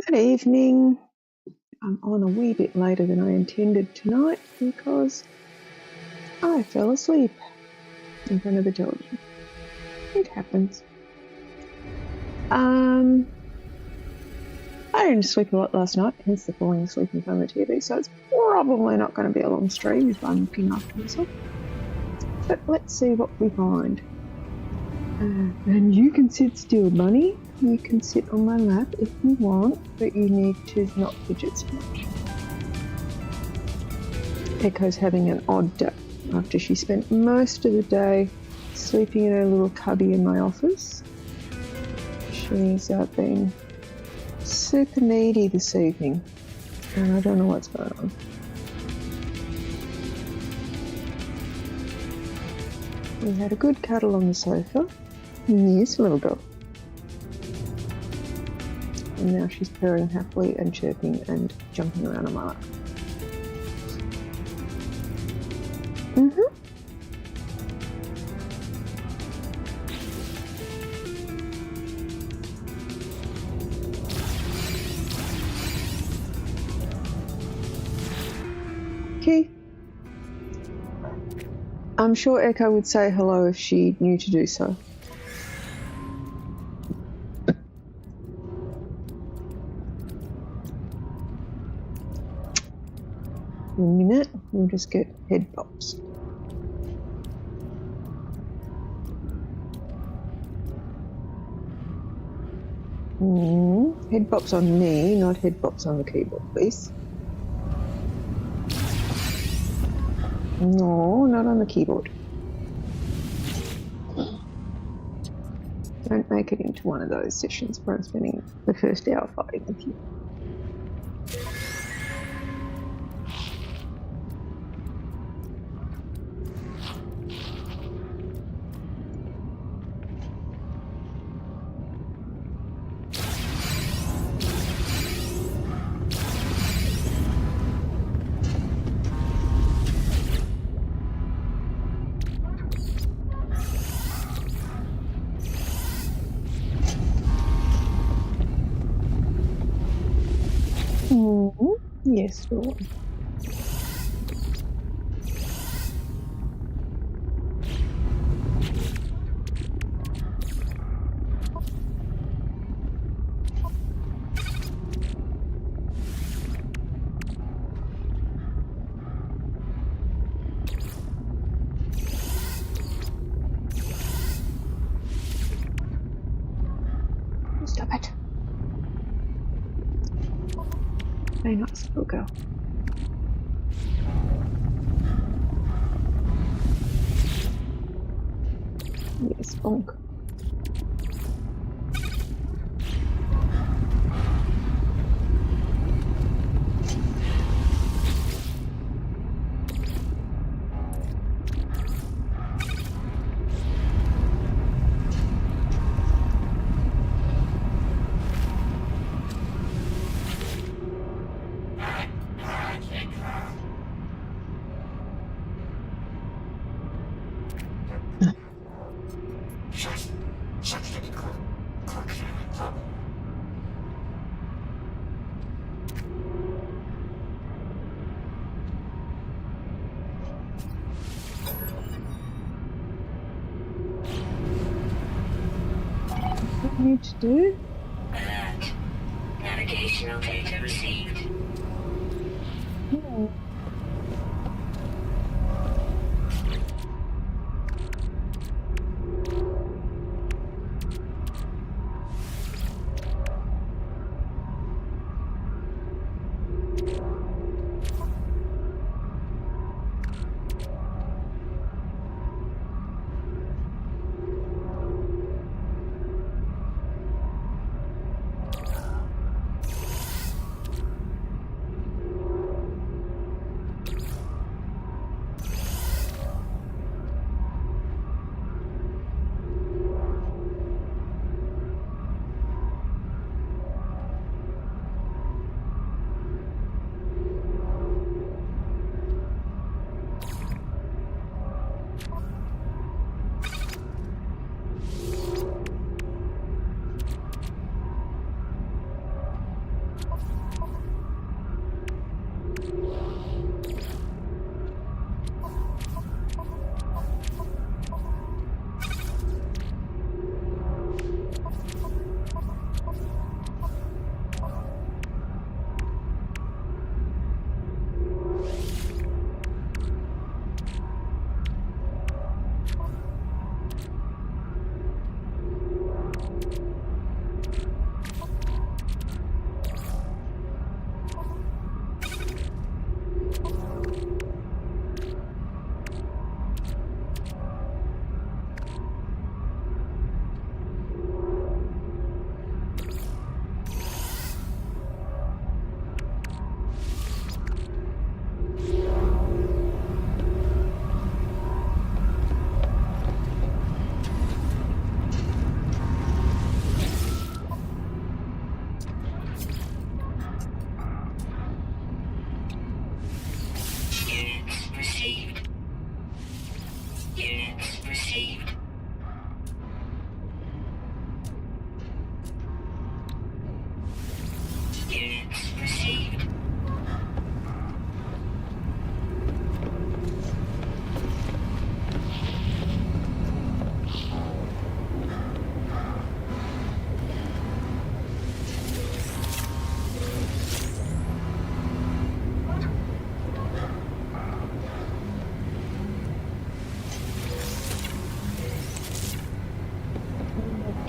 Good evening. I'm on a wee bit later than I intended tonight because I fell asleep in front of the television. It happens. I didn't sleep a lot last night, hence the falling asleep in front of the TV, so it's probably not going to be a long stream if I'm looking after myself. But let's see what we find. And you can sit still, Bunny. You can sit on my lap if you want, but you need to not fidget so much. Echo's having an odd day after she spent most of the day sleeping in her little cubby in my office. She's been super needy this evening, and I don't know what's going on. We had a good cuddle on the sofa. Yes, little girl. And now she's purring happily and chirping and jumping around on my lap. Okay. I'm sure Echo would say hello if she knew to do so. In a minute, we'll just get head pops. Head pops on me, not head pops on the keyboard, please. No, not on the keyboard. Don't make it into one of those sessions where I'm spending the first hour fighting with you. Yes, sure. Stop it. Very nice little girl. Yes, bonk. What you need to do? Alert. Navigational data received.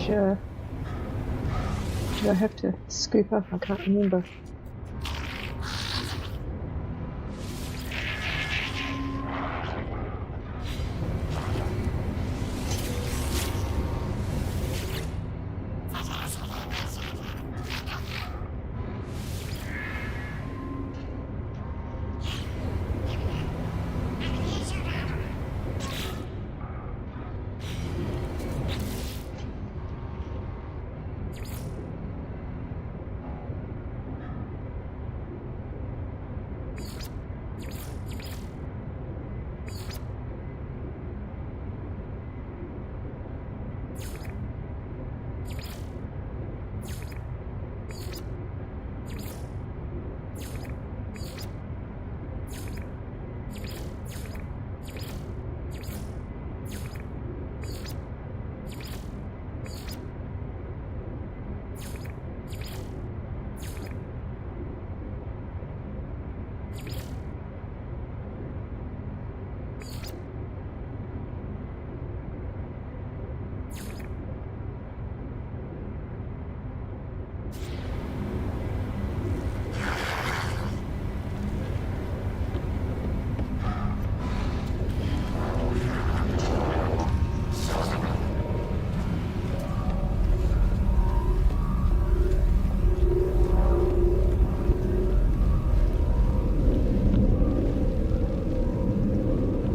did I have to scoop up? I can't remember.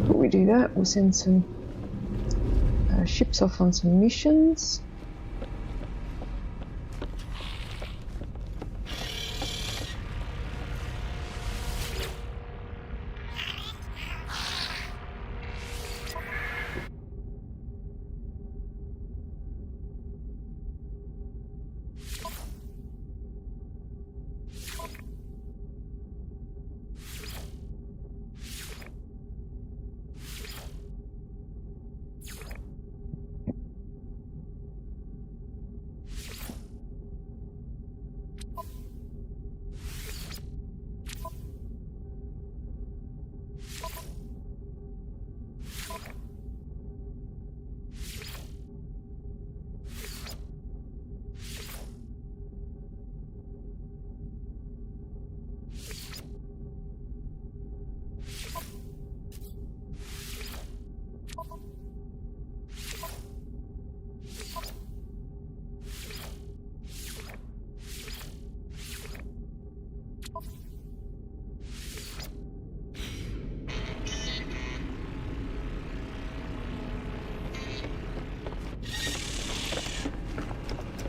We do that, we'll send some ships off on some missions.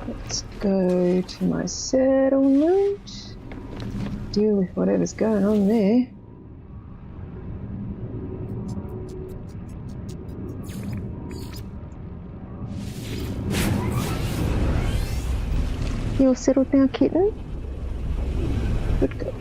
Let's go to my settlement, deal with whatever's going on there. You all settled now, kitten? Good girl.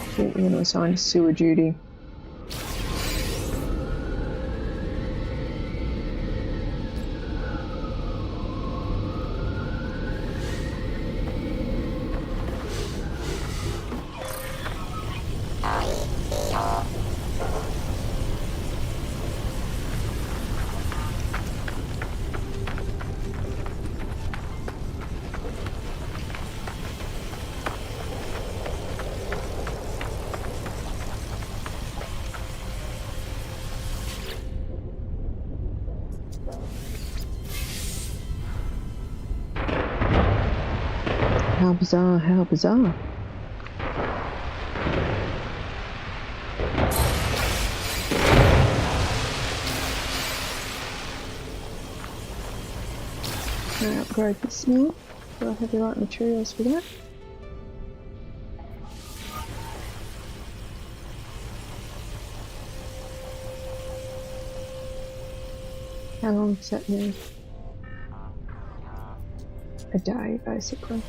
I think we're going to assign sewer duty. How bizarre, how bizarre. Can I upgrade this now? Do I have the right materials for that? How long does that need? A day, basically.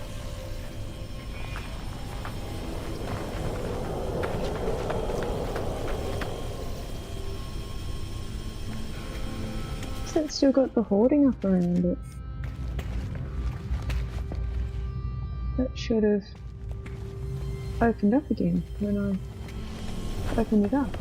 Has that still got the hoarding up around it? That should have opened up again when I opened it up.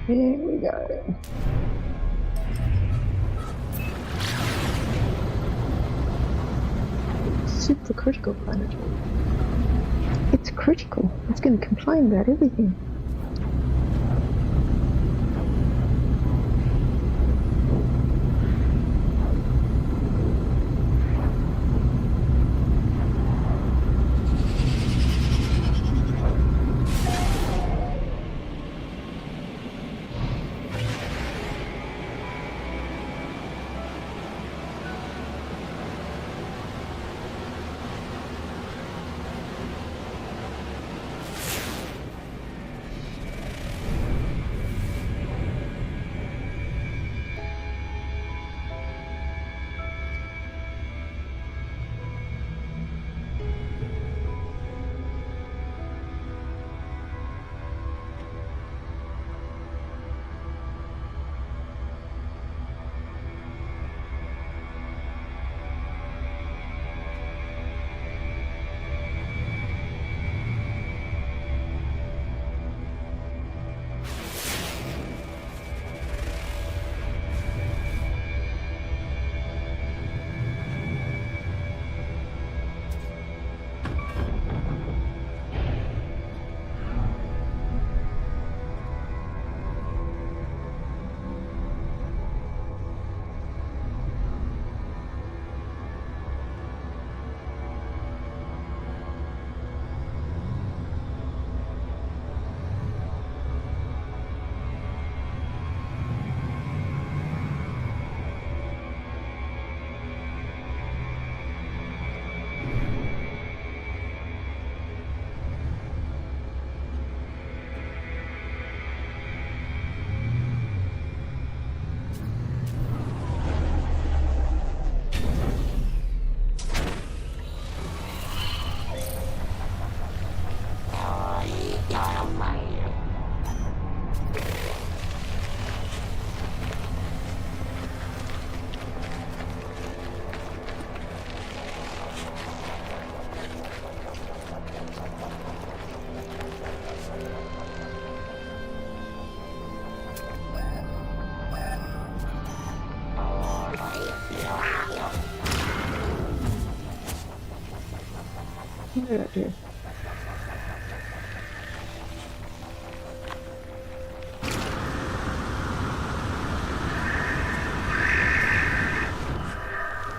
Here we go. Super critical planet. It's critical. It's going to complain about everything. What did I do?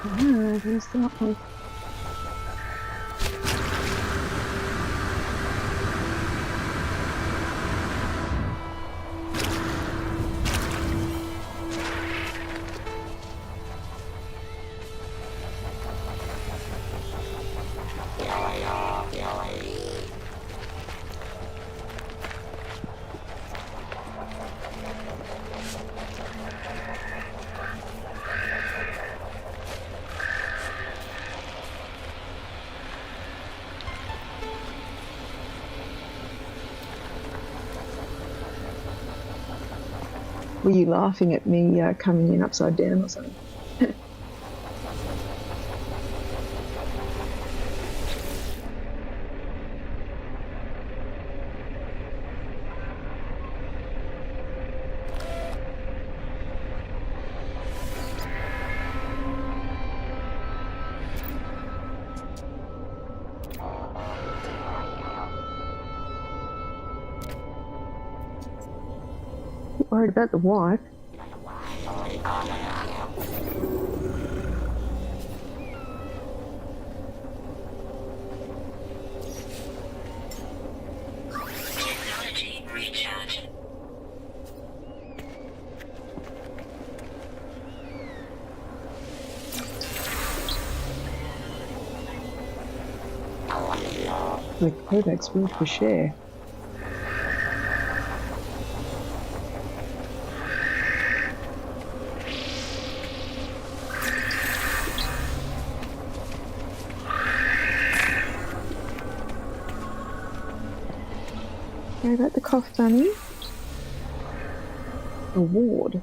Ah, there's that one. Were you laughing at me coming in upside down or something? Worried about the wife. Technology recharge. With Kovacs will for share. Sorry about the cough, Bunny. Award.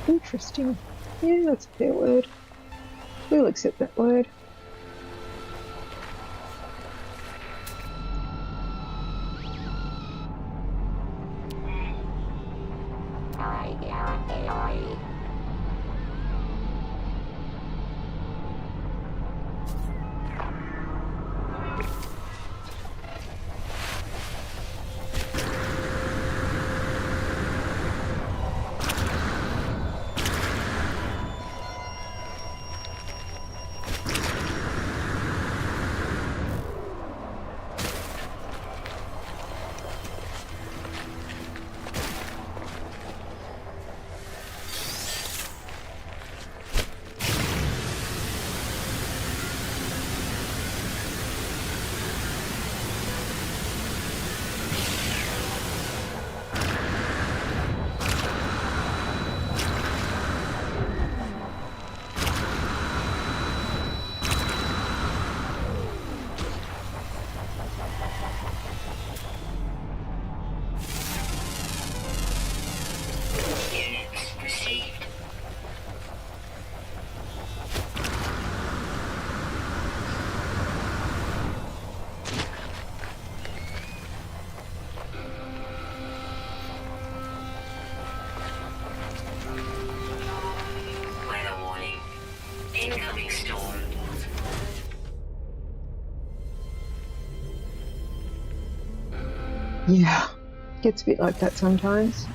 Interesting. Yeah, that's a fair word. We'll accept that word. Units received. Weather warning. Incoming storm. Yeah, gets a bit like that sometimes.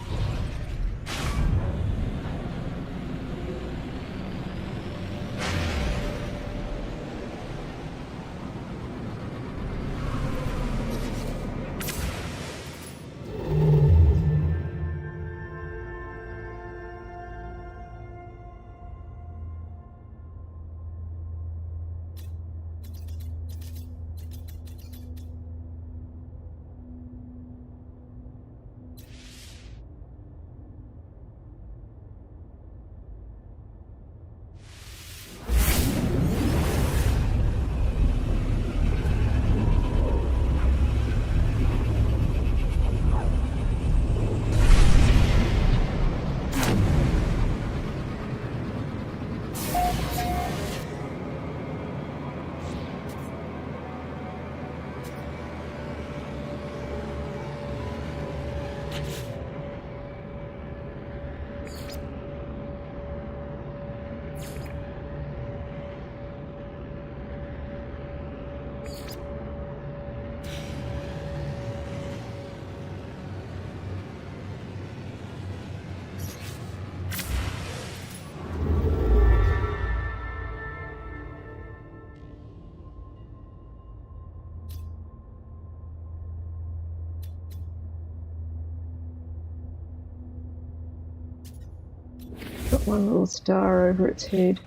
Got one little star over its head.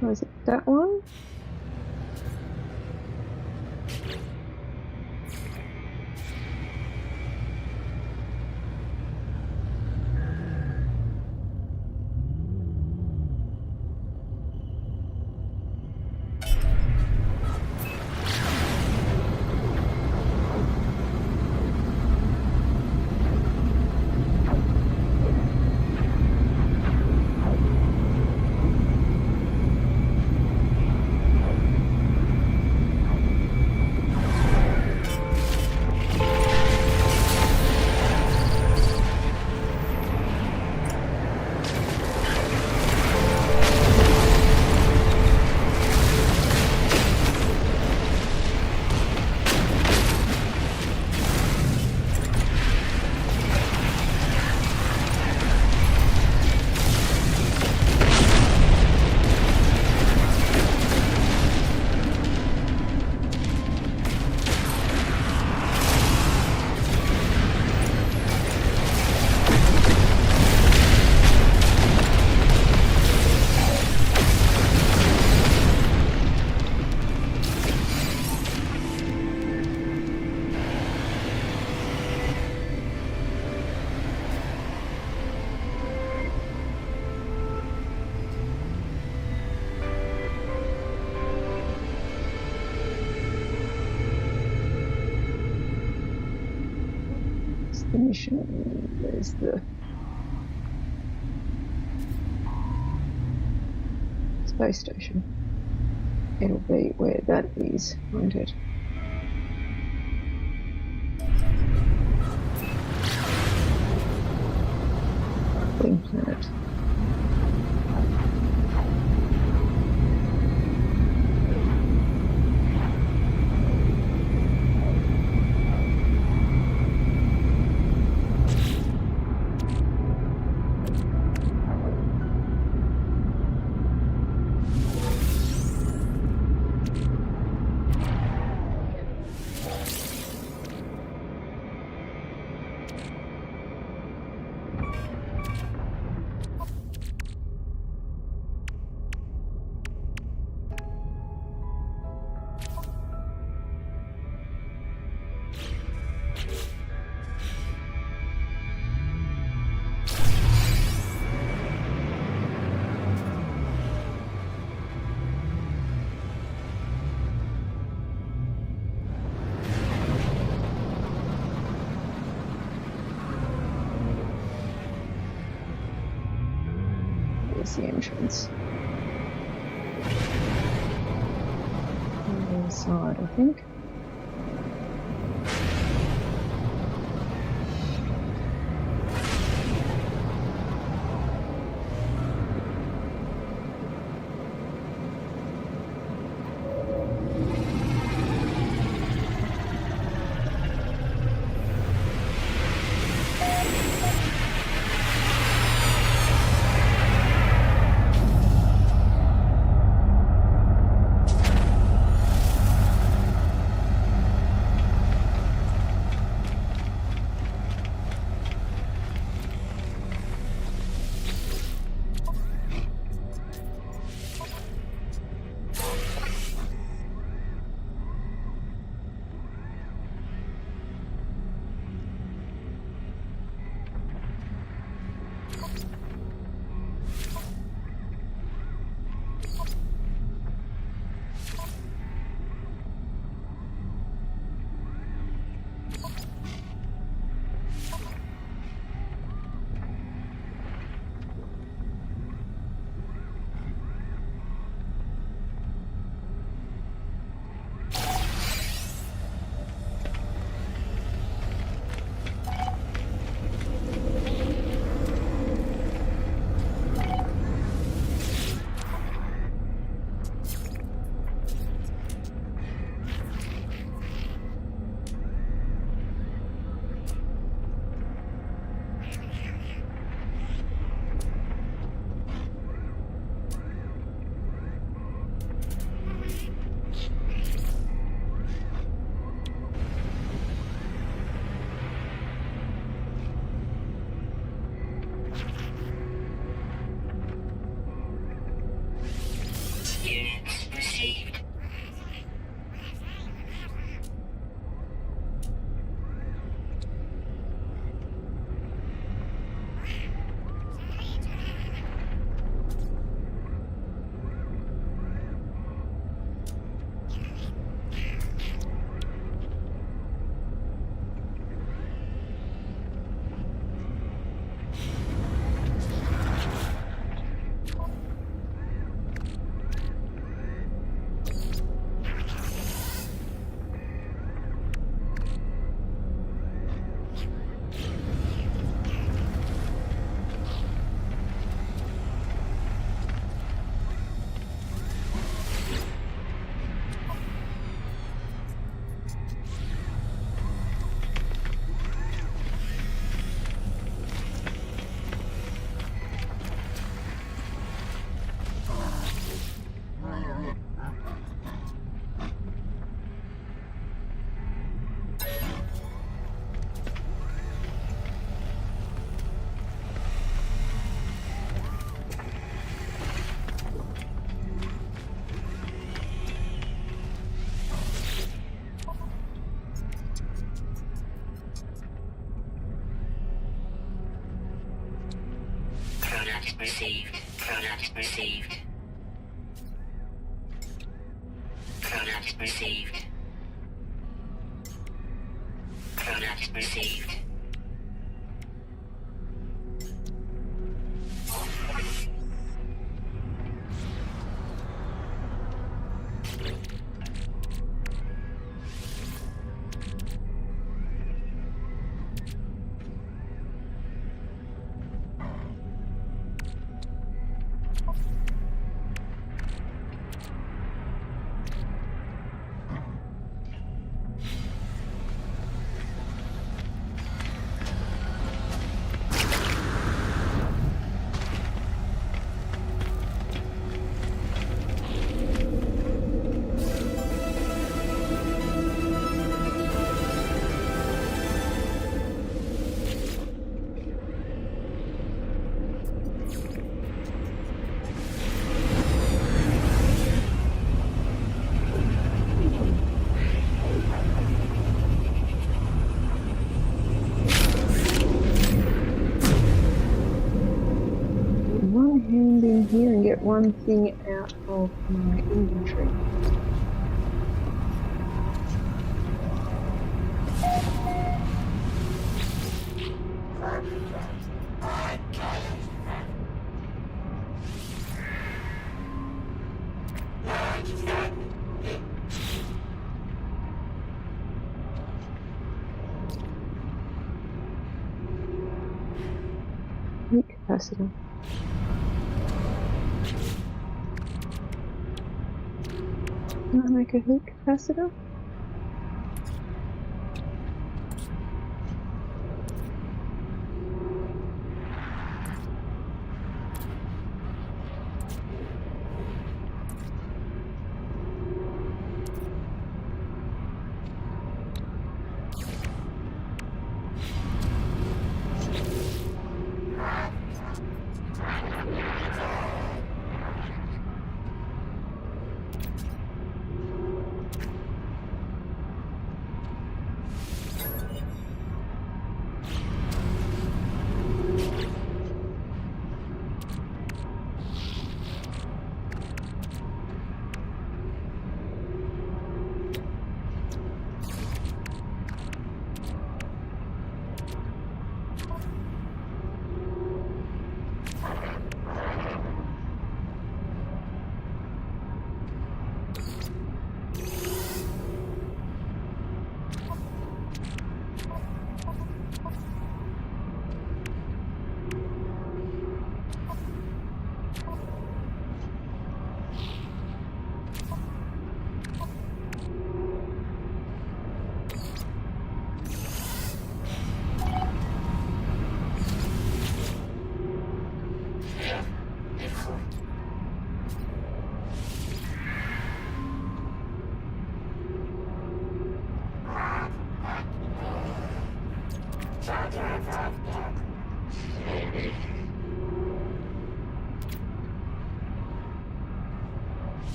Was it that one? The mission. There's the space station. It'll be where that is, won't it? Clean planet. There's the entrance. On the other side, I think. Product received. Product received. Product received. Product received. One hand in here and get one thing out of my inventory. Heat capacitor. Can I make a heat capacitor?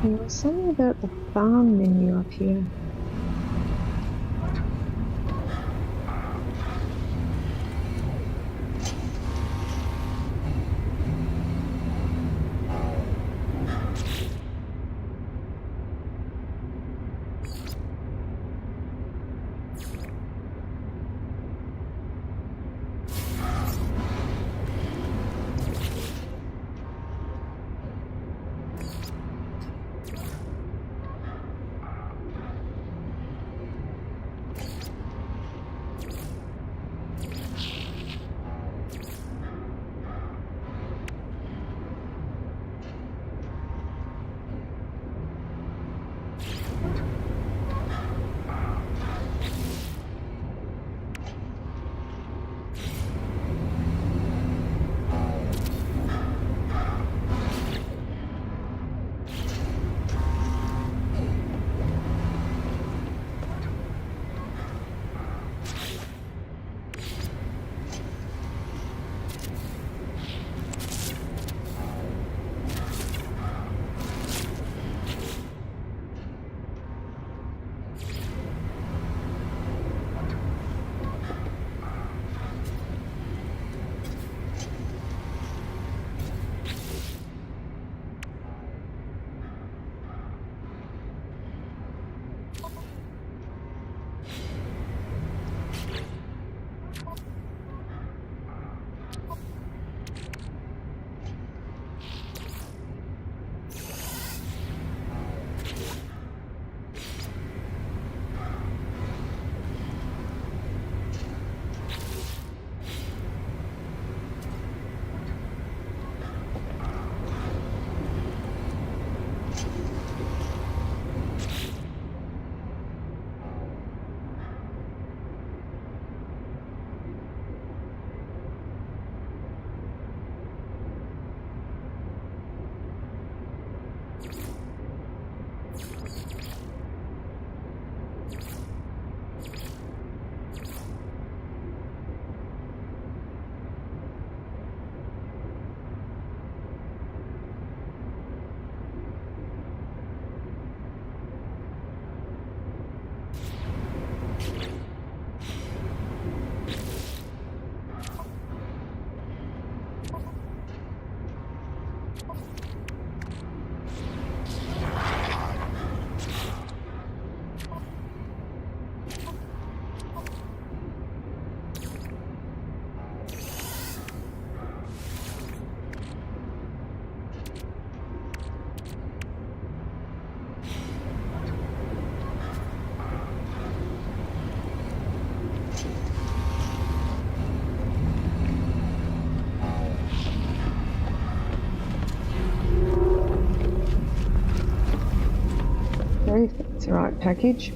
There was something about the farm menu up here. the right package.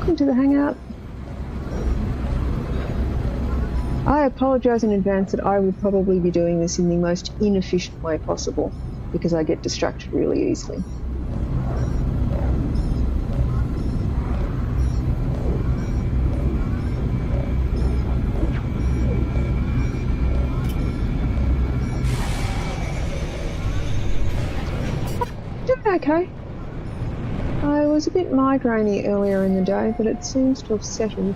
Welcome to the hangout. I apologise in advance that I will probably be doing this in the most inefficient way possible because I get distracted really easily. Doing okay. I was a bit migrainey earlier in the day, but it seems to have settled.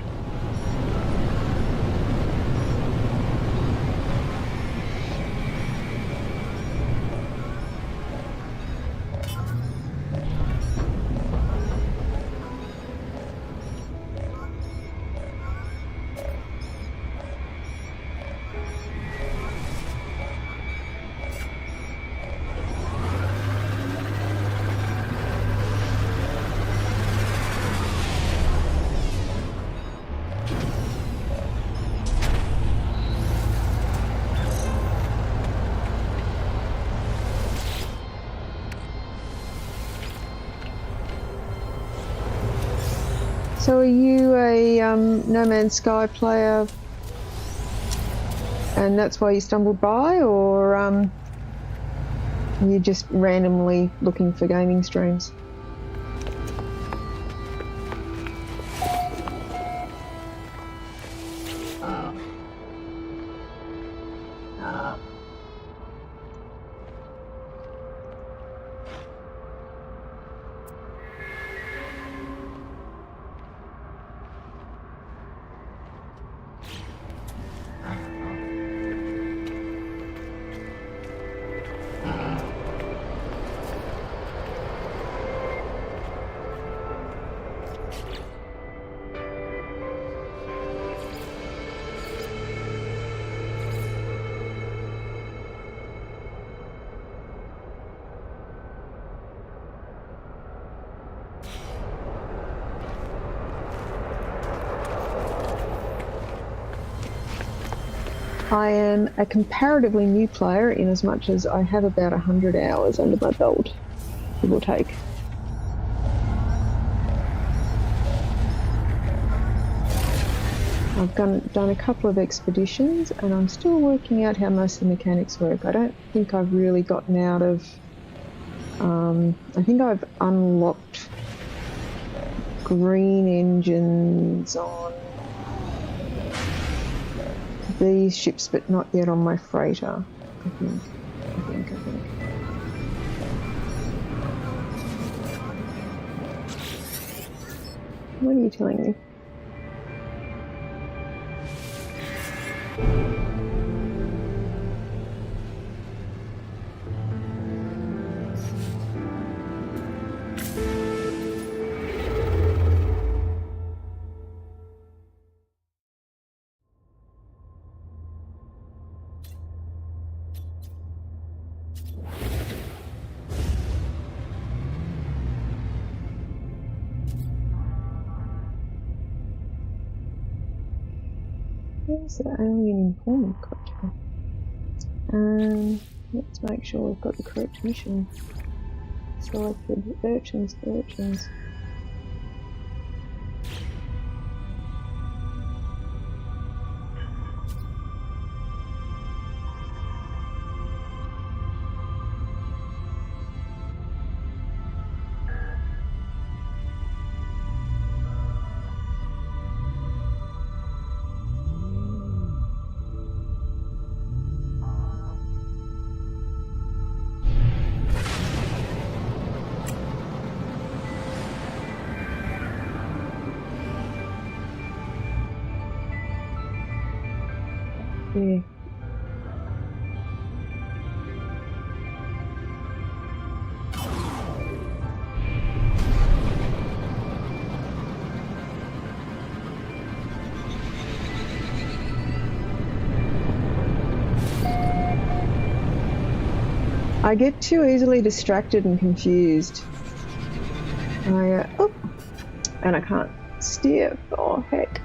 So are you a No Man's Sky player and that's why you stumbled by, or you're just randomly looking for gaming streams? I am a comparatively new player in as much as I have about 100 hours under my belt, give or take. I've done a couple of expeditions and I'm still working out how most of the mechanics work. I don't think I've really gotten out of... I think I've unlocked green engines on these ships, but not yet on my freighter, I think. What are you telling me? Where's the alien informant got to? Let's make sure we've got the correct mission selected. Urchins. Yeah. I get too easily distracted and confused. And I can't steer for heck.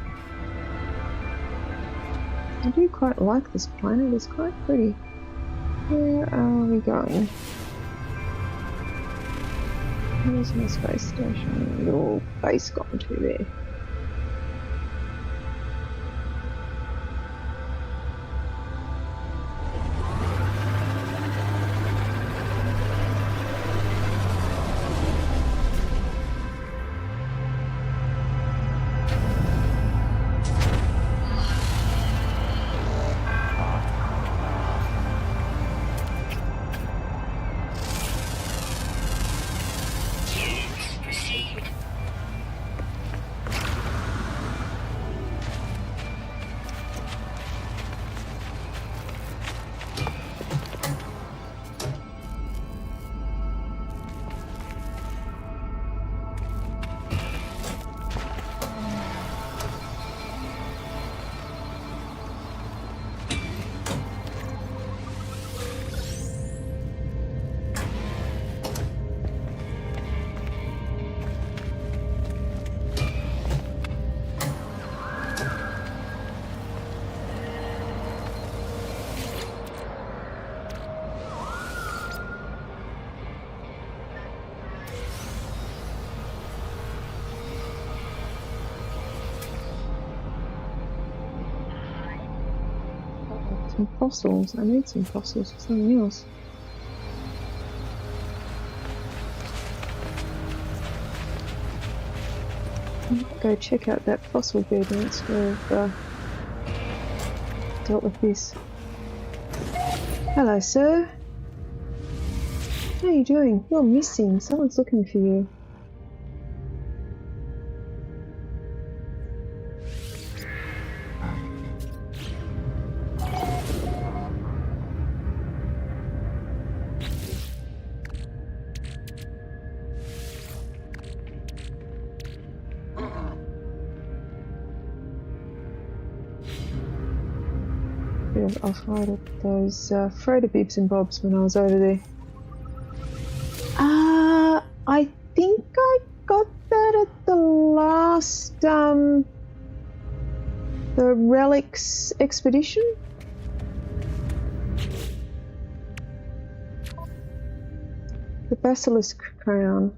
I do quite like this planet, it's quite pretty. Where are we going? Where's my space station? Your base gone to there. Some fossils. I need some fossils for something else. I might go check out that fossil bed once we've dealt with this. Hello, sir. How are you doing? You're missing. Someone's looking for you. I'll find at those freighter bibs and bobs when I was over there. I think I got that at the last the relics expedition. The basilisk crown.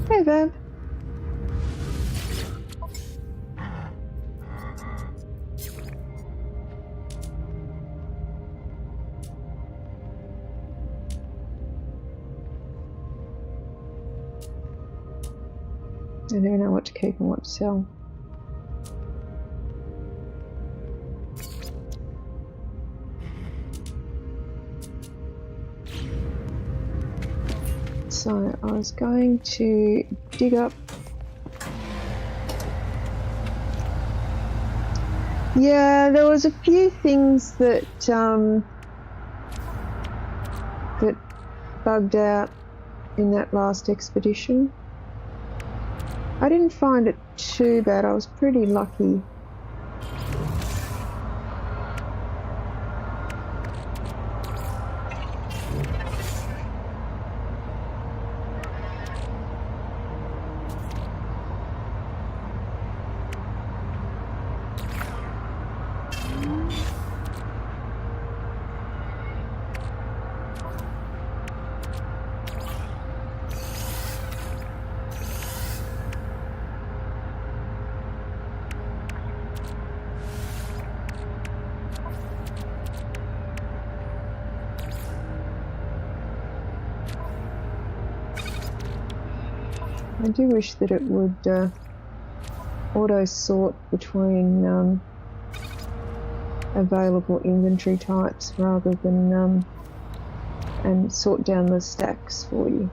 Hey, Vamp. I never know what to keep and what to sell. So I was going to dig up. Yeah, there was a few things that that bugged out in that last expedition. I didn't find it too bad. I was pretty lucky. I do wish that it would auto-sort between available inventory types rather than and sort down the stacks for you.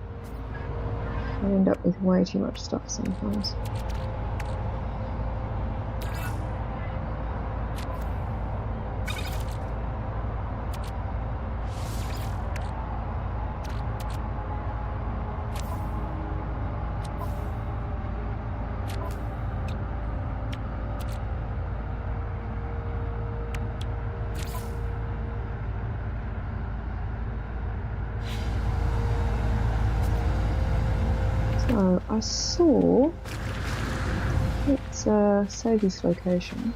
I end up with way too much stuff sometimes. So I saw, let's save this location.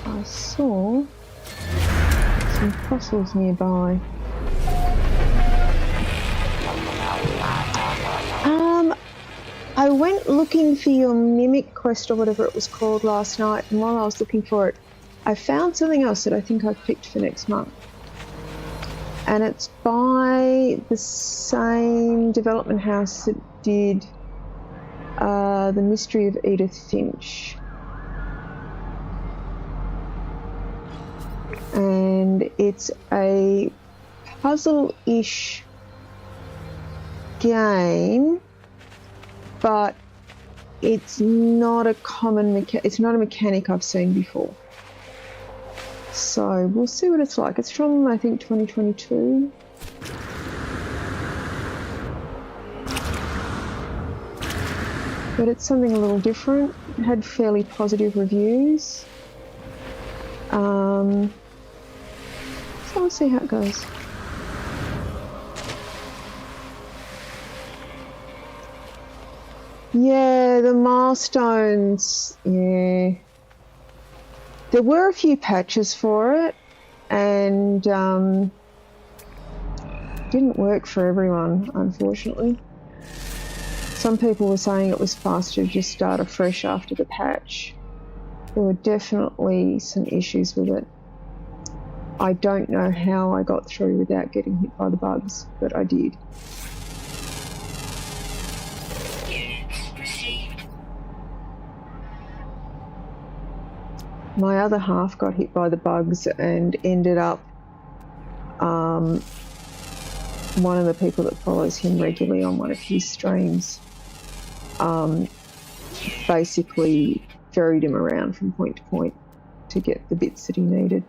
I saw some fossils nearby. I went looking for your mimic quest or whatever it was called last night, and while I was looking for it, I found something else that I think I've picked for next month. And it's by the same development house that did The Mystery of Edith Finch. And it's a puzzle-ish game, but it's not a common it's not a mechanic I've seen before. So we'll see what it's like. It's from, I think, 2022. But it's something a little different. It had fairly positive reviews. So we'll see how it goes. Yeah, the milestones, yeah. There were a few patches for it, and didn't work for everyone, unfortunately. Some people were saying it was faster to just start afresh after the patch. There were definitely some issues with it. I don't know how I got through without getting hit by the bugs, but I did. My other half got hit by the bugs and ended up, one of the people that follows him regularly on one of his streams, basically ferried him around from point to point to get the bits that he needed.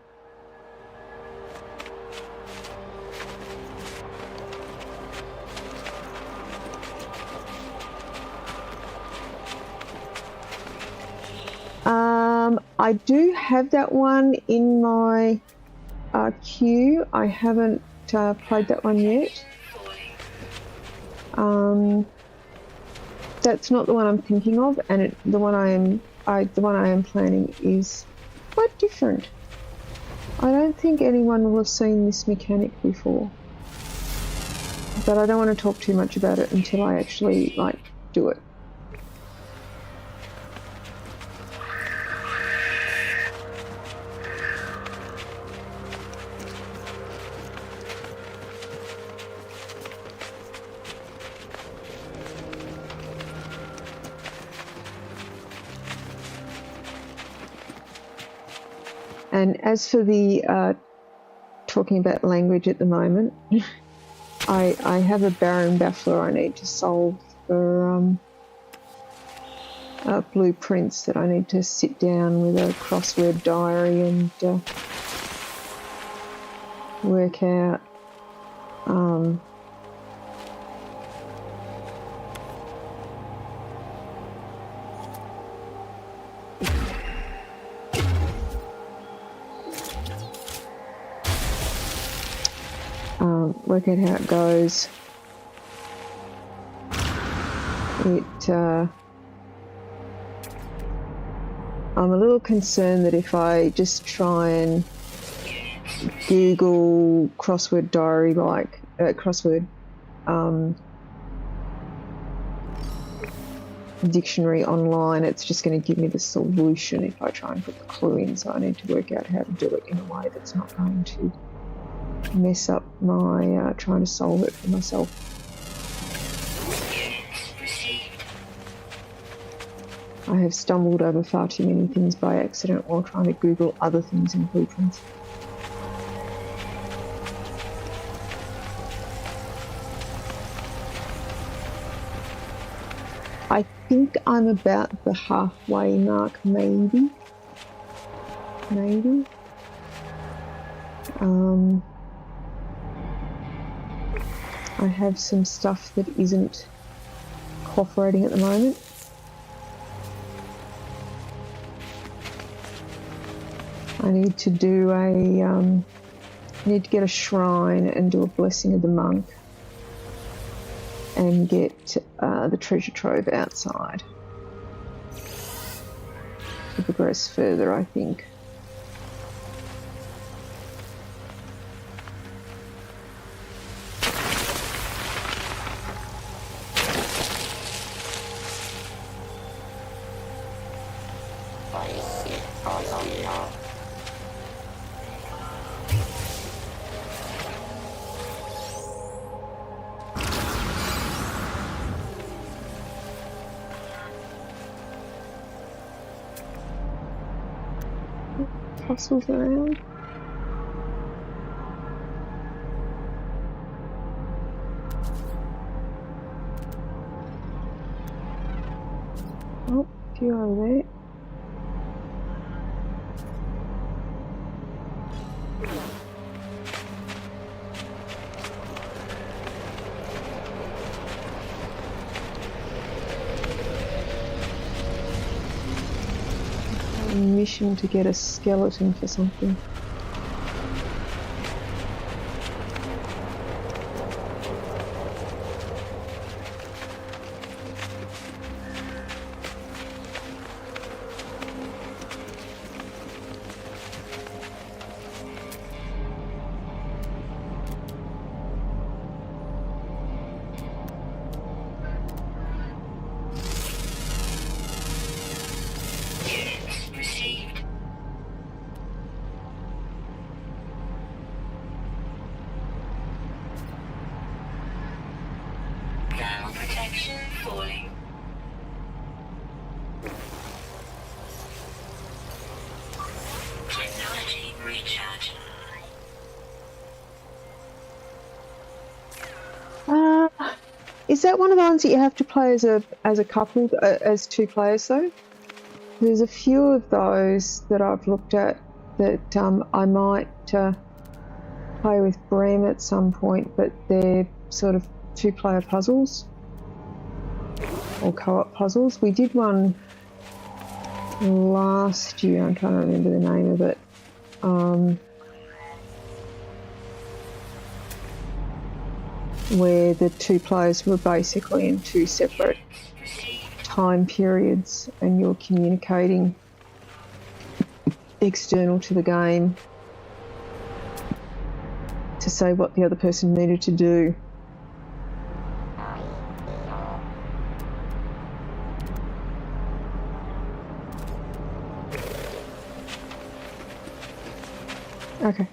I do have that one in my queue. I haven't played that one yet. That's not the one I'm thinking of, and the one I am planning is quite different. I don't think anyone will have seen this mechanic before, but I don't want to talk too much about it until I actually do it. And as for the talking about language at the moment, I have a Baron Baffler I need to solve for blueprints that I need to sit down with a crossword diary and work out. Work out how it goes. I'm a little concerned that if I just try and Google crossword diary, crossword dictionary online, it's just going to give me the solution if I try and put the clue in. So I need to work out how to do it in a way that's not going to mess up my trying to solve it for myself. I have stumbled over far too many things by accident while trying to Google other things in blueprints. think I'm about the halfway mark, maybe. I have some stuff that isn't cooperating at the moment. I need to do need to get a shrine and do a blessing of the monk and get the treasure trove outside to progress further, I think. Fossils around. Oh, a few over there. Mission to get a skeleton for something. Protection falling. Technology recharge. Is that one of the ones that you have to play as a couple, as two players though? There's a few of those that I've looked at that I might play with Bream at some point, but they're sort of two-player puzzles or co-op puzzles. We did one last year, I'm trying to remember the name of it. Where the two players were basically in two separate time periods and you're communicating external to the game to say what the other person needed to do. Okay.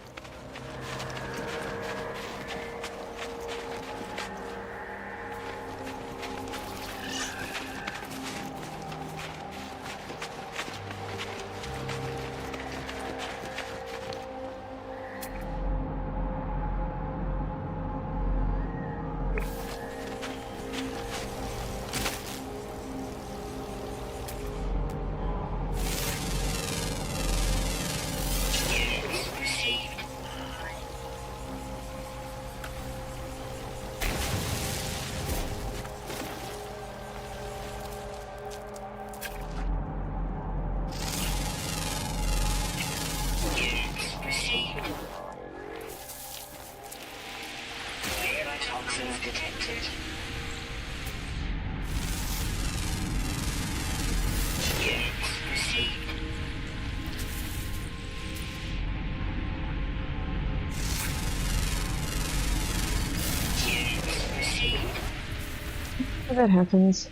That happens.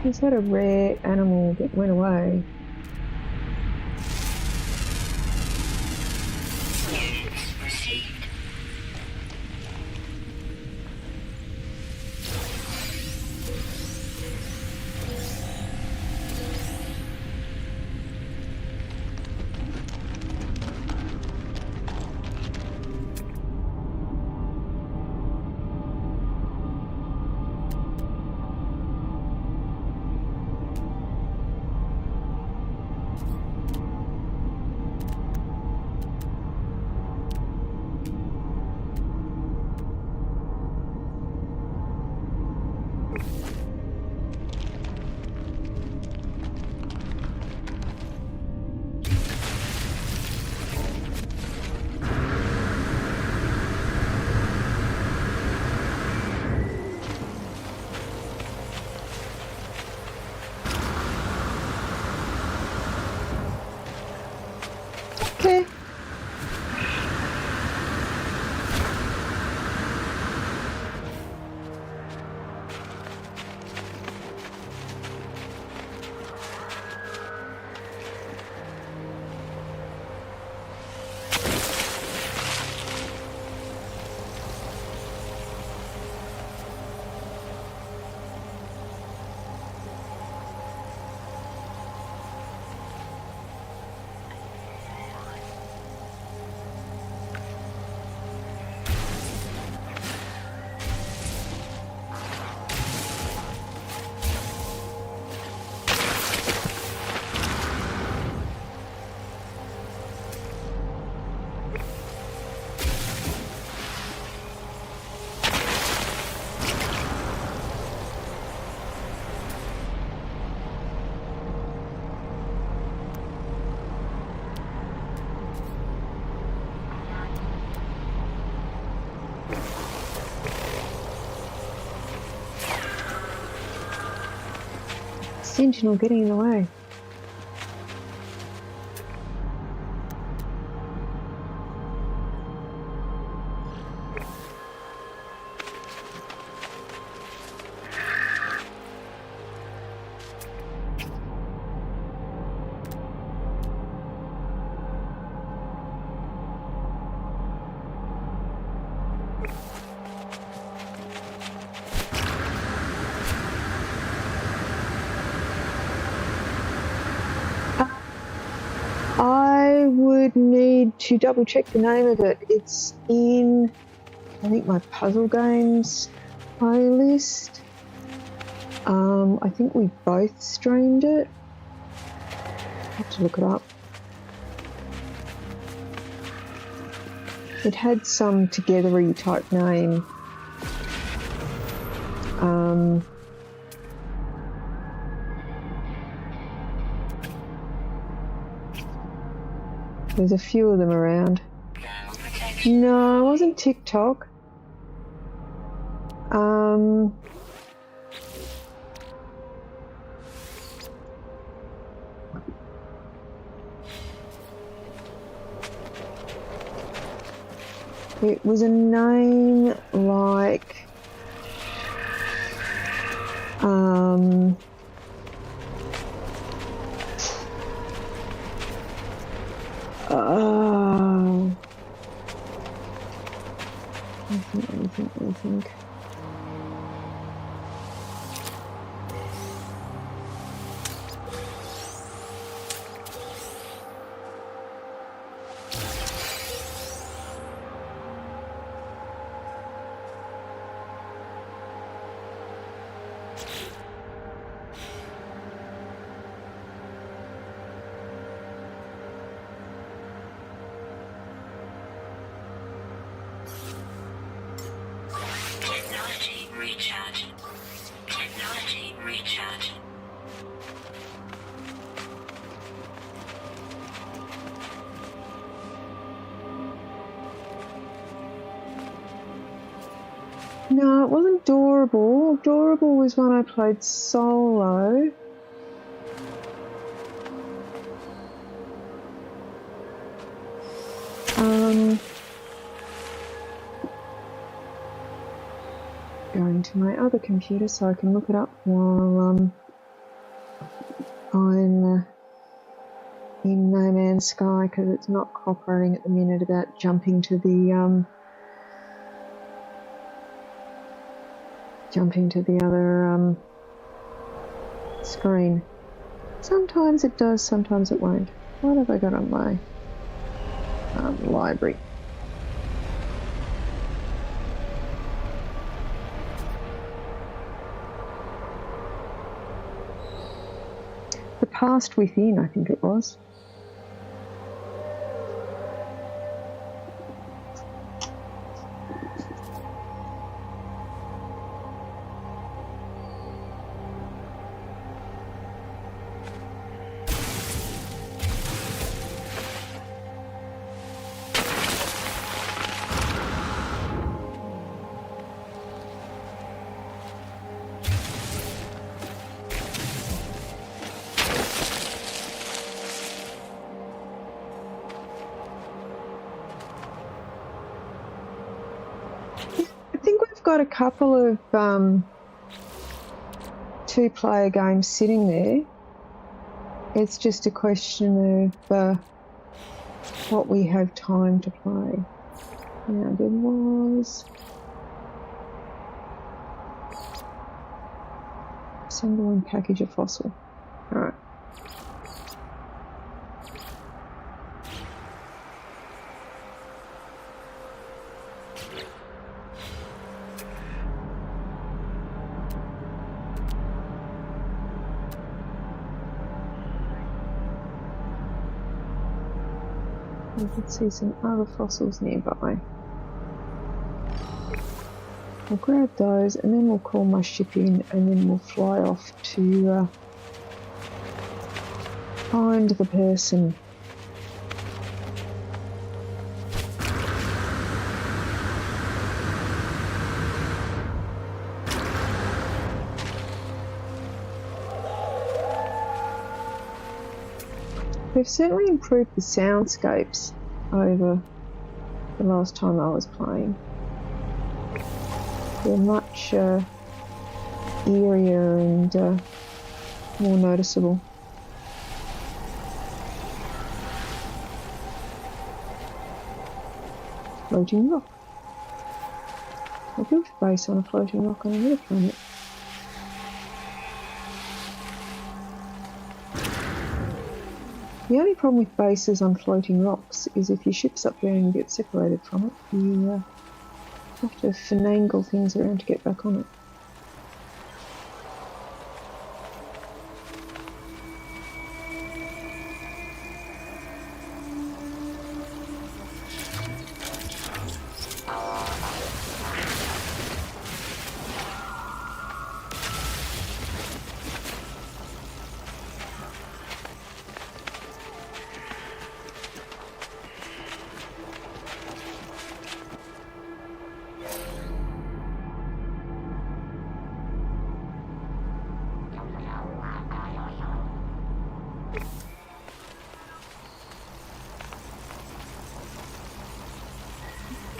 Is that a rare animal that went away? Sentinel getting in the way. I would need to double check the name of it. It's in, I think, my puzzle games playlist. I think we both streamed it. I have to look it up. It had some togethery type name. There's a few of them around. No, it wasn't TikTok. It was a name like let me think. Technology recharge. Technology recharge. No, it wasn't Adorable. Adorable was one I played solo. Going to my other computer so I can look it up while I'm in No Man's Sky, because it's not cooperating at the minute about jumping to the other screen. Sometimes it does, sometimes it won't. What have I got on my library? The Past Within, I think it was. Got a couple of two-player games sitting there. It's just a question of what we have time to play. Now there was assemble and package a fossil. All right. We can see some other fossils nearby. We'll grab those and then we'll call my ship in and then we'll fly off to find the person. they've certainly improved the soundscapes over the last time I was playing. They're much eerier and more noticeable. Floating rock. I built a base on a floating rock on another planet. The only problem with bases on floating rocks is if your ship's up there and you get separated from it, you have to finagle things around to get back on it.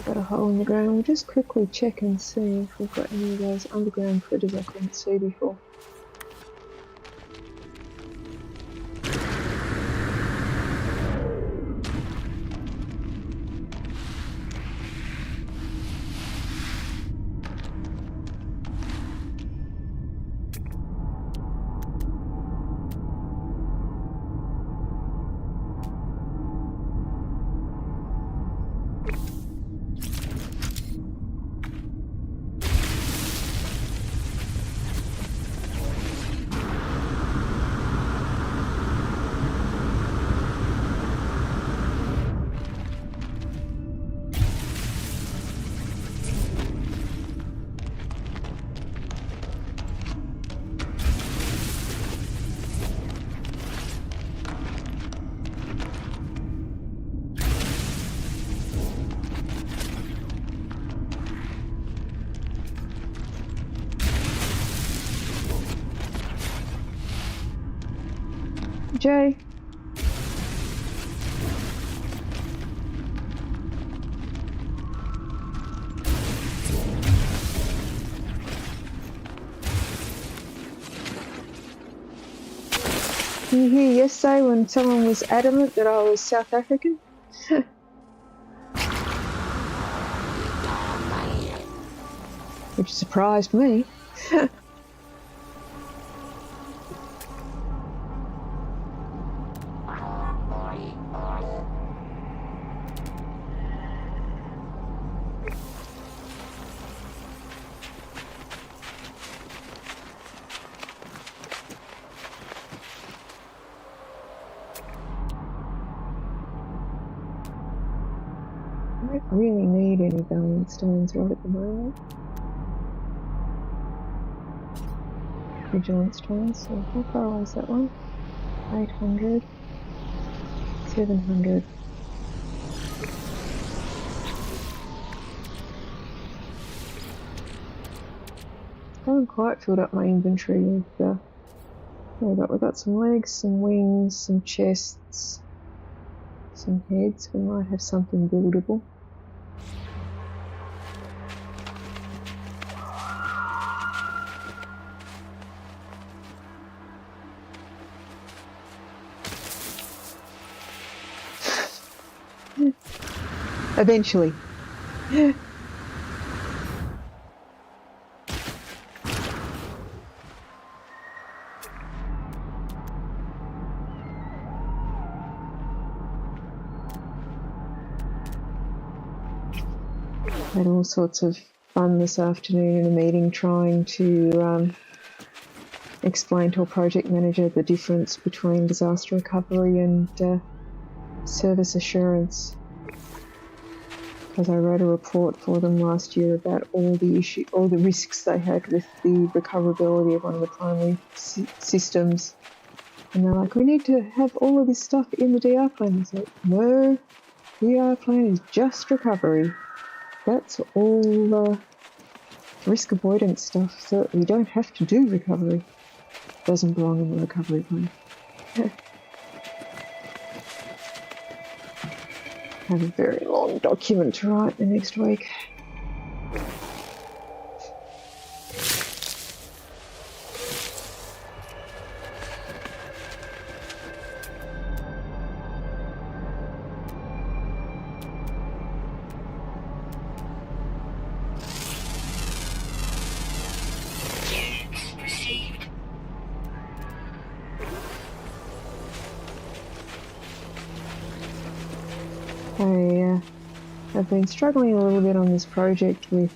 Got a hole in the ground. We'll just quickly check and see if we've got any of those underground critters I couldn't see before. Jay? Can you hear yesterday when someone was adamant that I was South African? Which surprised me. I don't really need any valiant stones right at the moment. Vigilant stones, so how far away is that one? 800, 700. I haven't quite filled up my inventory with we've got some legs, some wings, some chests, some heads. We might have something buildable. Eventually. Had all sorts of fun this afternoon in a meeting trying to explain to a project manager the difference between disaster recovery and service assurance. Because I wrote a report for them last year about all the risks they had with the recoverability of one of the primary systems. And they're like, we need to have all of this stuff in the DR plan. I said, no, DR plan is just recovery. That's all risk avoidance stuff, so you don't have to do recovery. Doesn't belong in the recovery plan. have a very long document to write the next week. I've been struggling a little bit on this project with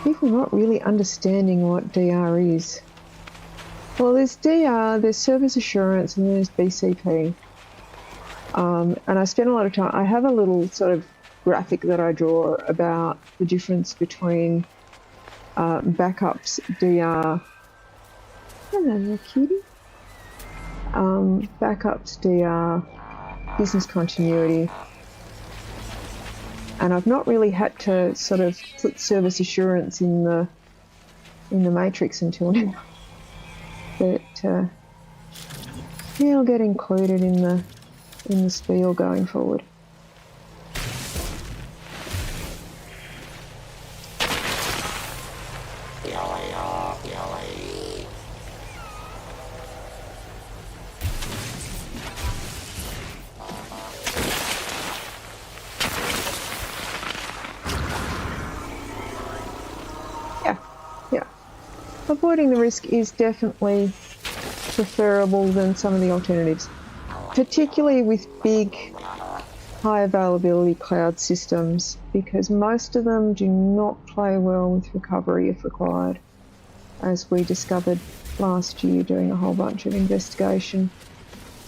people not really understanding what DR is. Well, there's DR, there's service assurance, and there's BCP. And I spend a lot of time, I have a little sort of graphic that I draw about the difference between backups, DR, hello cutie, backups, DR, business continuity. And I've not really had to sort of put service assurance in the matrix until now. But yeah, it'll get included in the spiel going forward. Avoiding the risk is definitely preferable than some of the alternatives, particularly with big, high availability cloud systems, because most of them do not play well with recovery if required, as we discovered last year doing a whole bunch of investigation,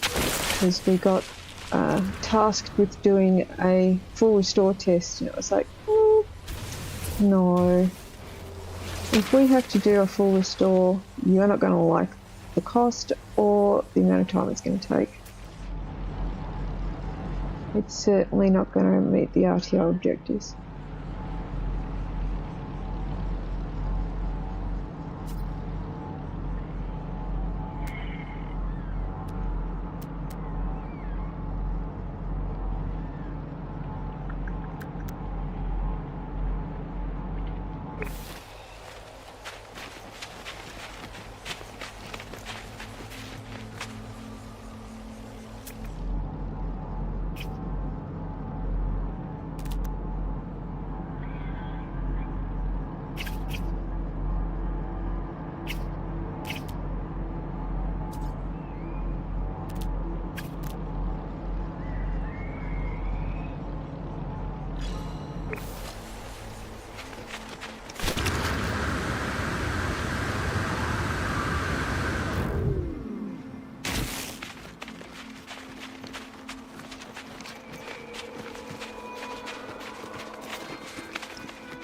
because we got tasked with doing a full restore test, and it was like, no. If we have to do a full restore, you're not going to like the cost or the amount of time it's going to take. It's certainly not going to meet the RTO objectives.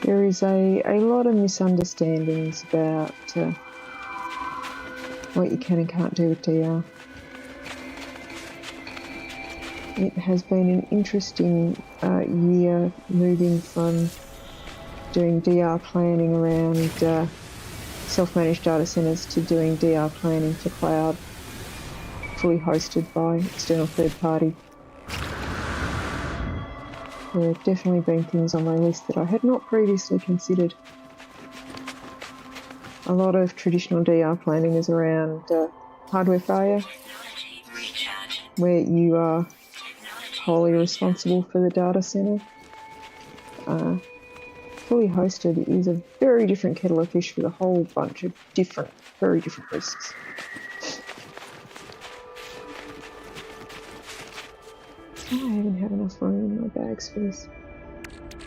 There is a lot of misunderstandings about what you can and can't do with DR. It has been an interesting year moving from doing DR planning around self-managed data centers to doing DR planning for cloud, fully hosted by external third party. There have definitely been things on my list that I had not previously considered. A lot of traditional DR planning is around hardware failure, where you are wholly responsible for the data center. Fully hosted is a very different kettle of fish with a whole bunch of very different risks. I haven't had enough room in my bags for this.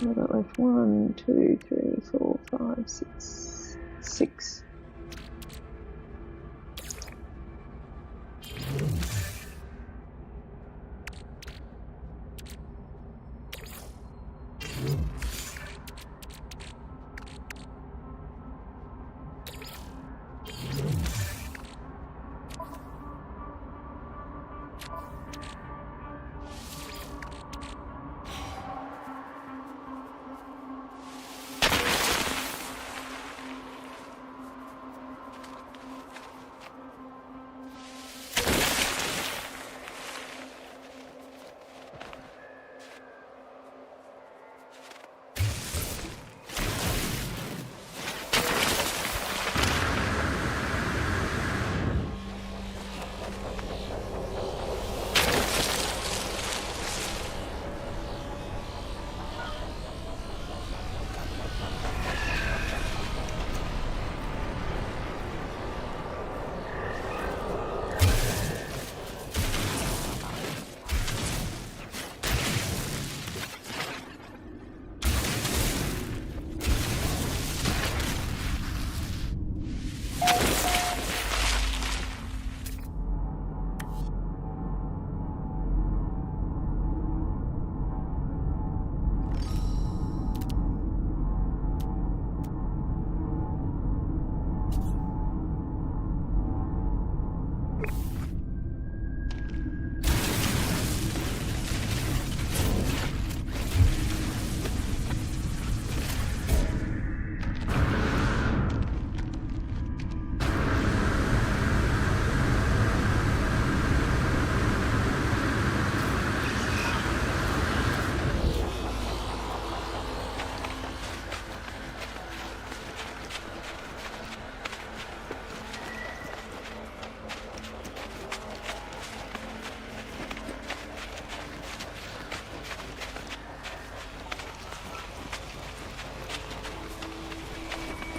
I've got left 1, 2, 3, 4, 5, 6. 6.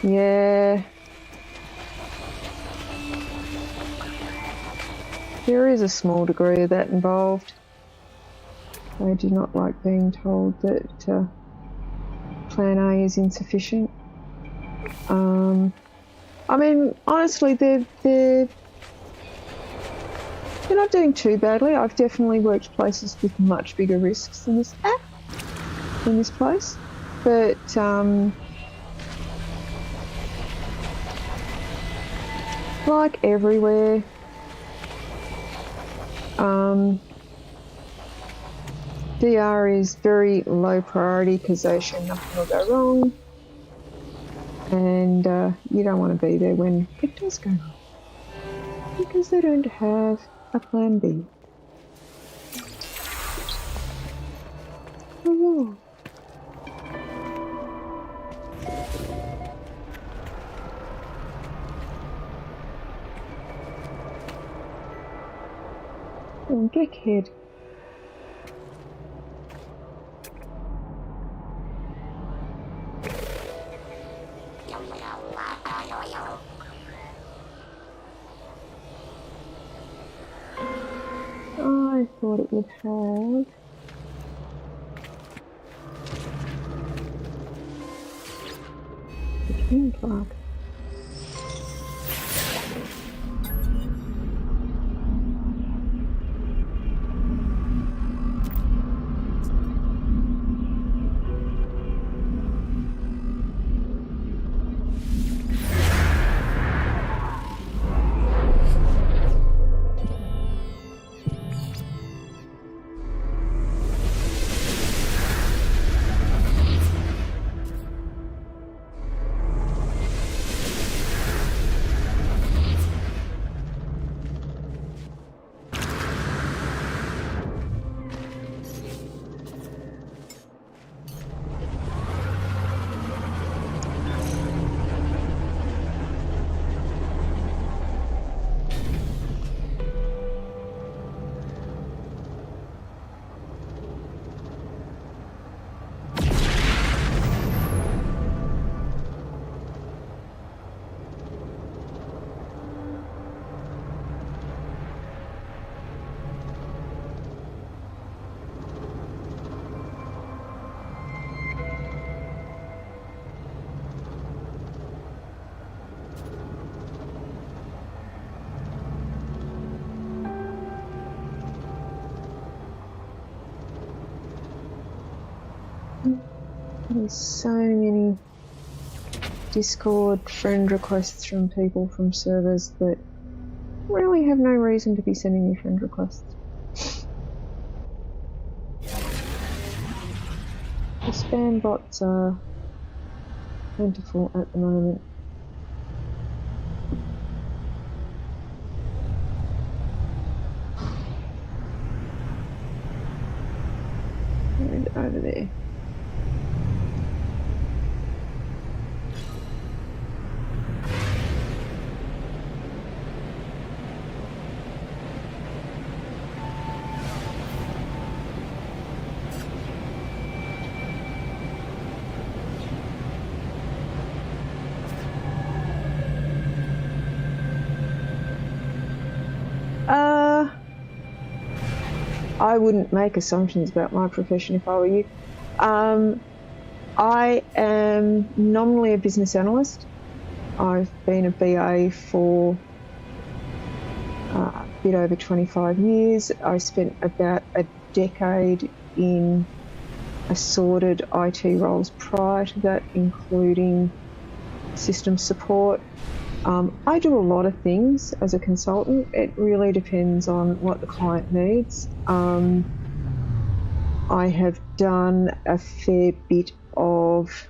Yeah. There is a small degree of that involved. I do not like being told that Plan A is insufficient. I mean, honestly, they're not doing too badly. I've definitely worked places with much bigger risks than this place, but like everywhere, DR is very low priority because they assume nothing will go wrong, and you don't want to be there when it does go wrong because they don't have a plan B. Oh, oh, dickhead. I thought it would have. The king clock. There's so many Discord friend requests from people from servers that really have no reason to be sending me friend requests. The spam bots are plentiful at the moment. And over there. I wouldn't make assumptions about my profession if I were you. I am nominally a business analyst. I've been a BA for a bit over 25 years. I spent about a decade in assorted IT roles prior to that, including system support. I do a lot of things as a consultant. It really depends on what the client needs. I have done a fair bit of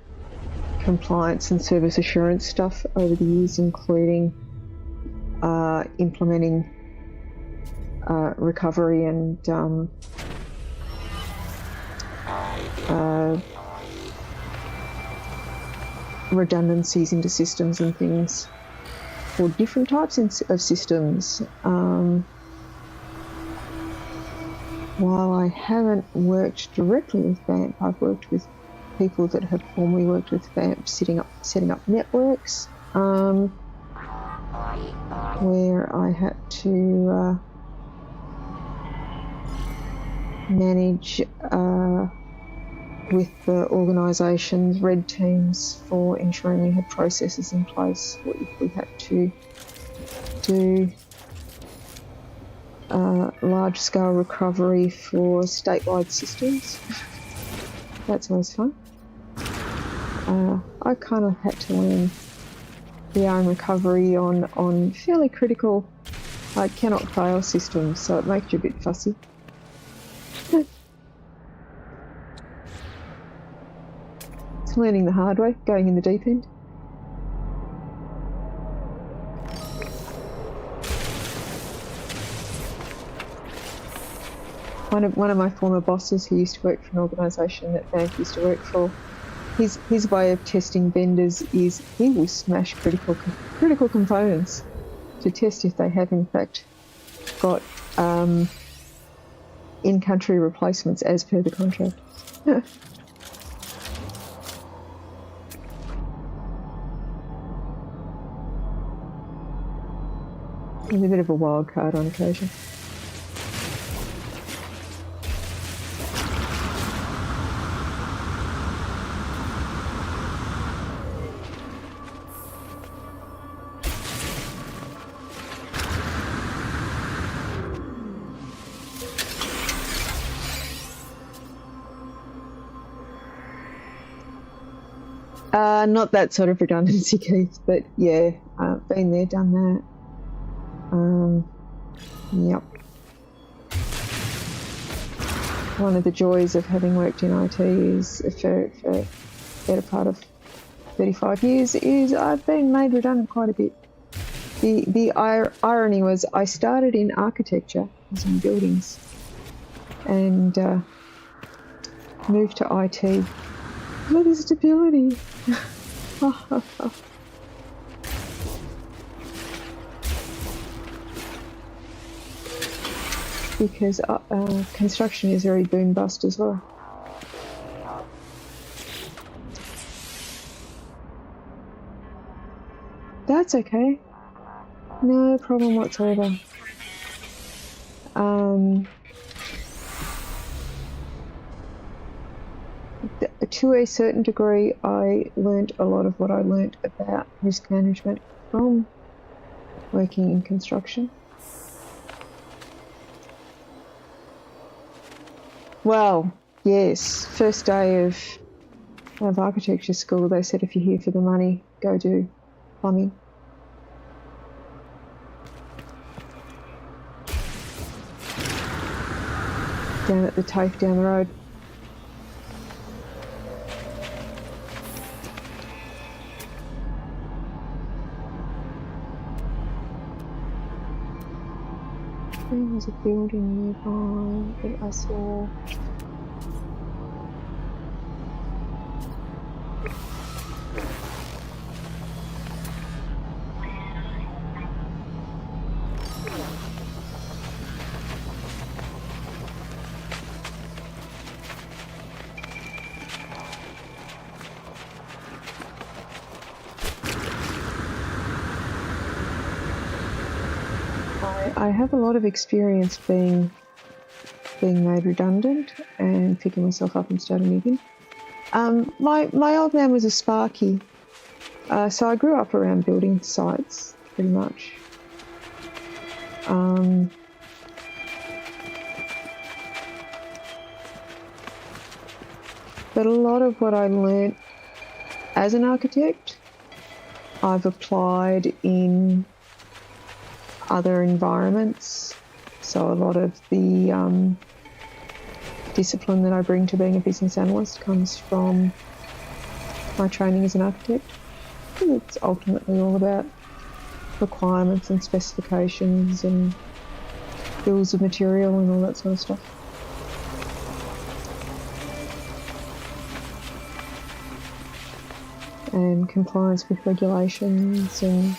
compliance and service assurance stuff over the years, including implementing recovery and redundancies into systems and things for different types of systems. While I haven't worked directly with BAMP, I've worked with people that have formerly worked with VAMP setting up networks, where I had to manage with the organisation's red teams for ensuring we had processes in place if we had to do large-scale recovery for statewide systems. That's always fun. I kind of had to learn VR and recovery on fairly critical, cannot fail systems, so it makes you a bit fussy. It's learning the hard way, going in the deep end. One of my former bosses, who used to work for an organisation that Vamp used to work for, his way of testing vendors is he will smash critical components to test if they have in fact got in-country replacements as per the contract. He's a bit of a wild card on occasion. Not that sort of redundancy, Keith, but yeah, been there, done that. Yep. One of the joys of having worked in IT is for the better part of 35 years is I've been made redundant quite a bit. The irony was I started in architecture, as in buildings, and moved to IT. Look at the stability. Because construction is very boom bust as well. That's okay. No problem whatsoever. To a certain degree, I learnt a lot of what I learnt about risk management from working in construction. Well, yes, first day of architecture school, they said if you're here for the money, go do plumbing. Down at the TAFE down the road. There was a building nearby that I saw. I have a lot of experience being made redundant and picking myself up and starting again. My old man was a Sparky, so I grew up around building sites pretty much. But a lot of what I learnt as an architect, I've applied in other environments. So a lot of the discipline that I bring to being a business analyst comes from my training as an architect. It's ultimately all about requirements and specifications and bills of material and all that sort of stuff. And compliance with regulations and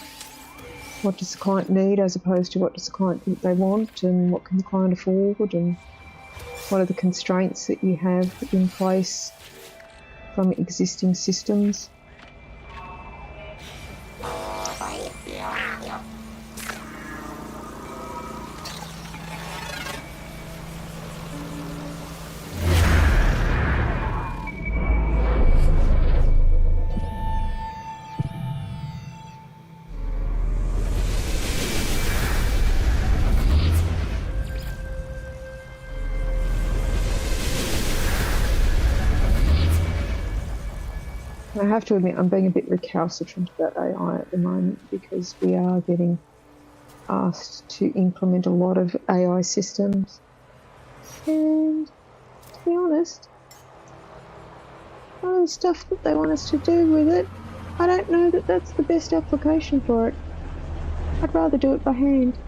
what does the client need as opposed to what does the client think they want, and what can the client afford, and what are the constraints that you have in place from existing systems. I have to admit, I'm being a bit recalcitrant about AI at the moment because we are getting asked to implement a lot of AI systems. And to be honest, all the stuff that they want us to do with it, I don't know that that's the best application for it. I'd rather do it by hand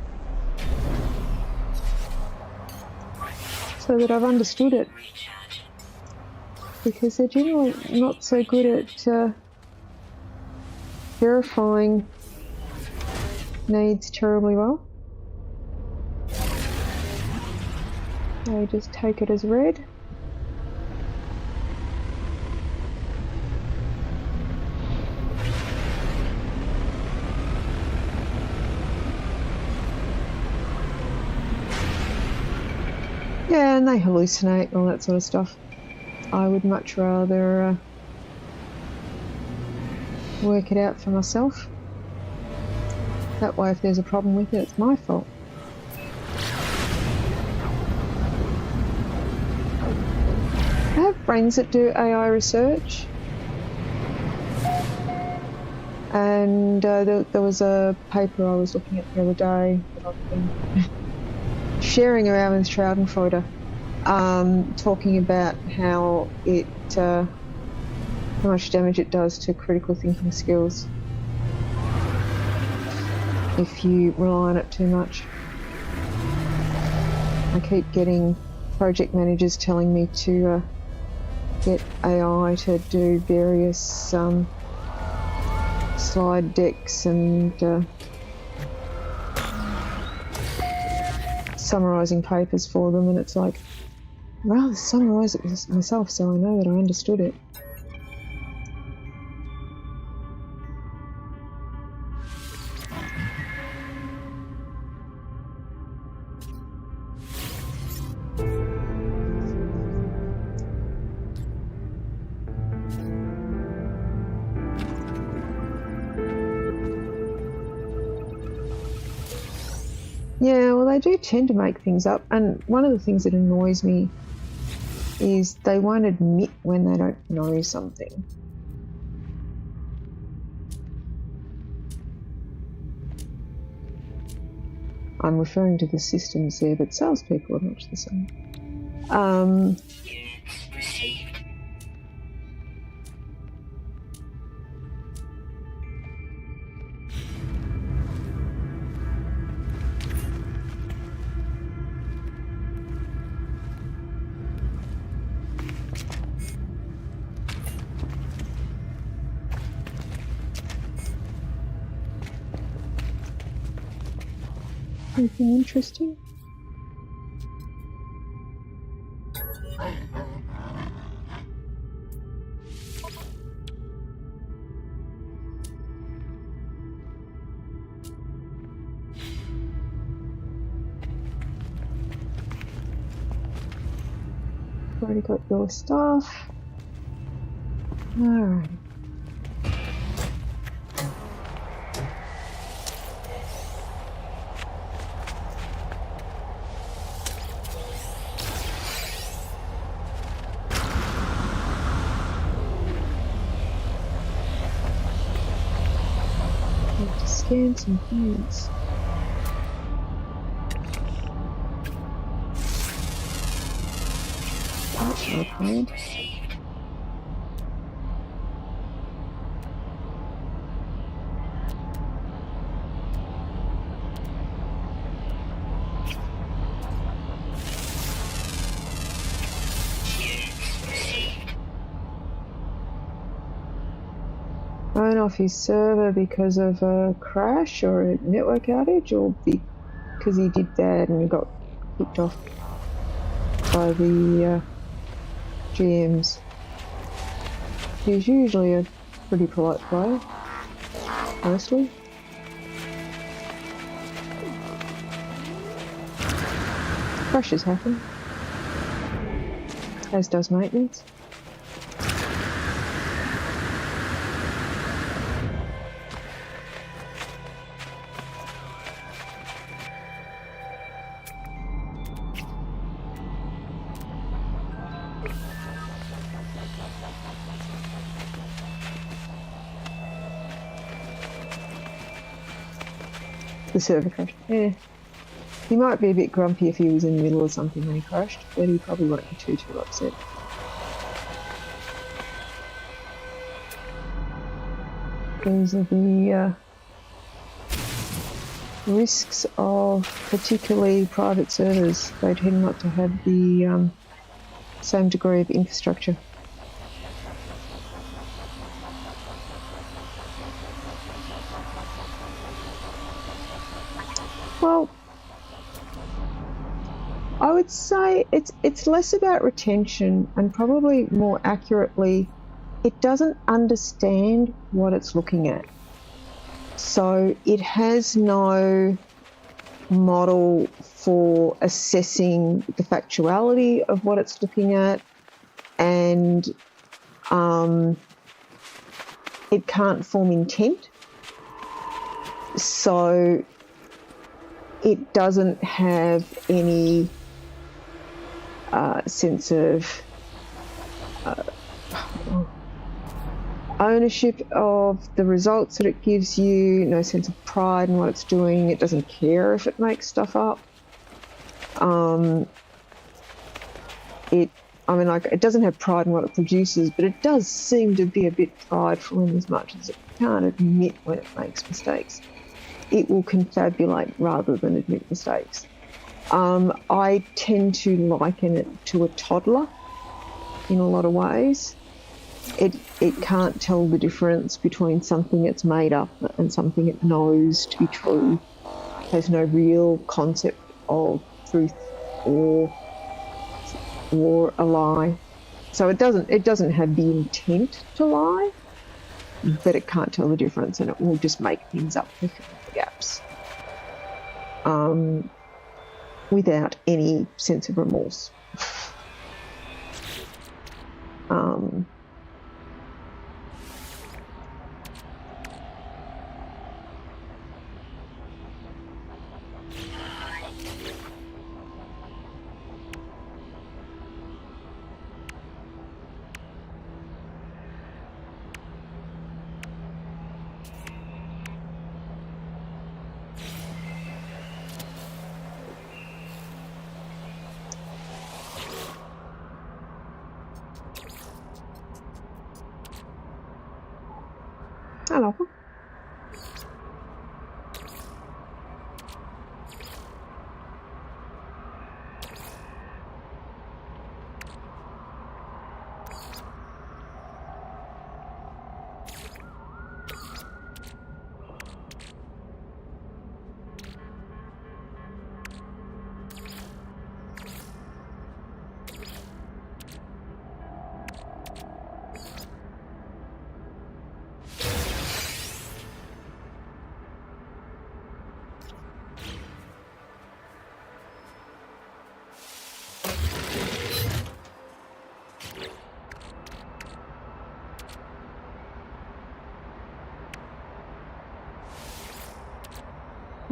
so that I've understood it, because they're generally not so good at verifying needs terribly well. They just take it as read. Yeah, and they hallucinate and all that sort of stuff. I would much rather work it out for myself. That way, if there's a problem with it, it's my fault. I have friends that do AI research, and there was a paper I was looking at the other day that I've been sharing around with Schadenfreude, talking about how much damage it does to critical thinking skills if you rely on it too much. I keep getting project managers telling me to get AI to do various slide decks and summarising papers for them, and it's like, I'd rather summarise it myself so I know that I understood it. Yeah, well, they do tend to make things up, and one of the things that annoys me is they won't admit when they don't know something. I'm referring to the systems there, but salespeople are much the same. Anything interesting? Already got your stuff. Alright. Need to scan some things. That's not bad. Thrown off his server because of a crash or a network outage, or because he did that and he got kicked off by the GMs. He's usually a pretty polite player, mostly. Crashes happen, as does maintenance. The server crashed. Yeah. He might be a bit grumpy if he was in the middle of something when he crashed, but he probably won't be too upset. These are the risks of particularly private servers. They tend not to have the same degree of infrastructure. Well, I would say it's less about retention and probably more accurately, it doesn't understand what it's looking at. So it has no model for assessing the factuality of what it's looking at, and it can't form intent. So it doesn't have any sense of ownership of the results that it gives you, no sense of pride in what it's doing. It doesn't care if it makes stuff up. It doesn't have pride in what it produces, but it does seem to be a bit prideful in as much as it can't admit when it makes mistakes. It will confabulate rather than admit mistakes. I tend to liken it to a toddler in a lot of ways. It can't tell the difference between something it's made up and something it knows to be true. It has no real concept of truth or a lie. So it doesn't have the intent to lie, but it can't tell the difference, and it will just make things up to fill the gaps without any sense of remorse. Hello.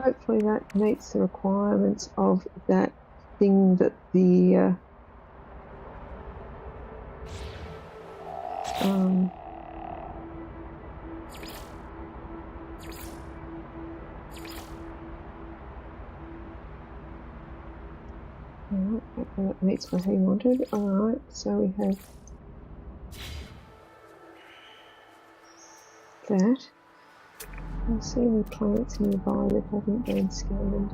Hopefully that meets the requirements of that thing that the hopefully that meets what he wanted. Alright, so we have that. I see any plants nearby that haven't been scanned.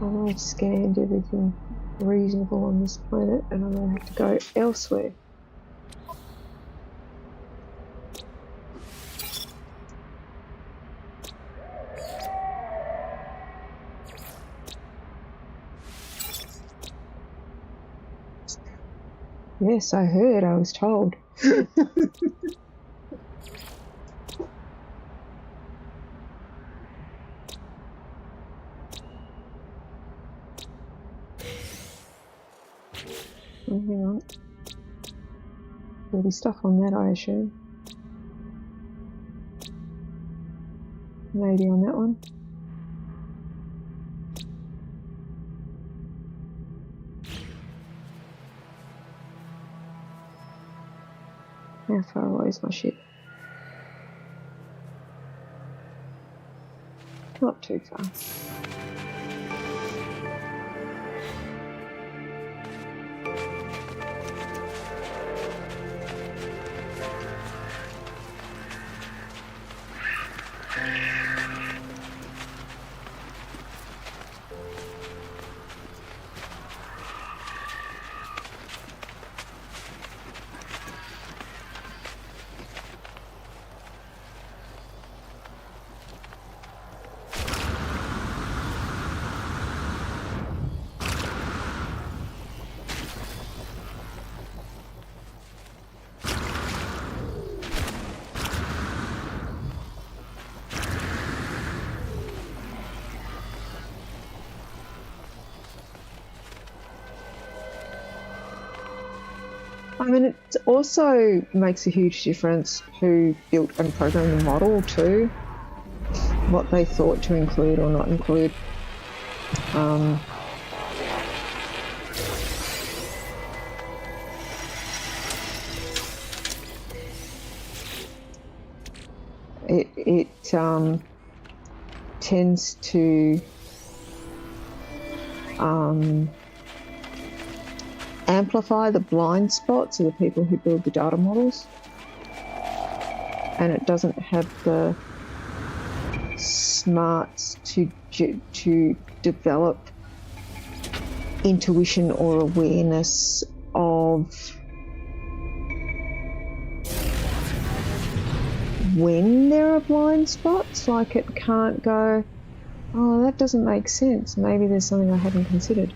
I've scanned everything reasonable on this planet, and I'm going to have to go elsewhere. Yes, I heard, I was told. Oh, hang on. There'll be stuff on that, I assume. Maybe on that one. How far away is my ship? Not too far. I mean, it also makes a huge difference who built and programmed the model too, what they thought to include or not include. It tends to amplify the blind spots of the people who build the data models, and it doesn't have the smarts to develop intuition or awareness of when there are blind spots. Like, it can't go, oh, that doesn't make sense, maybe there's something I haven't considered.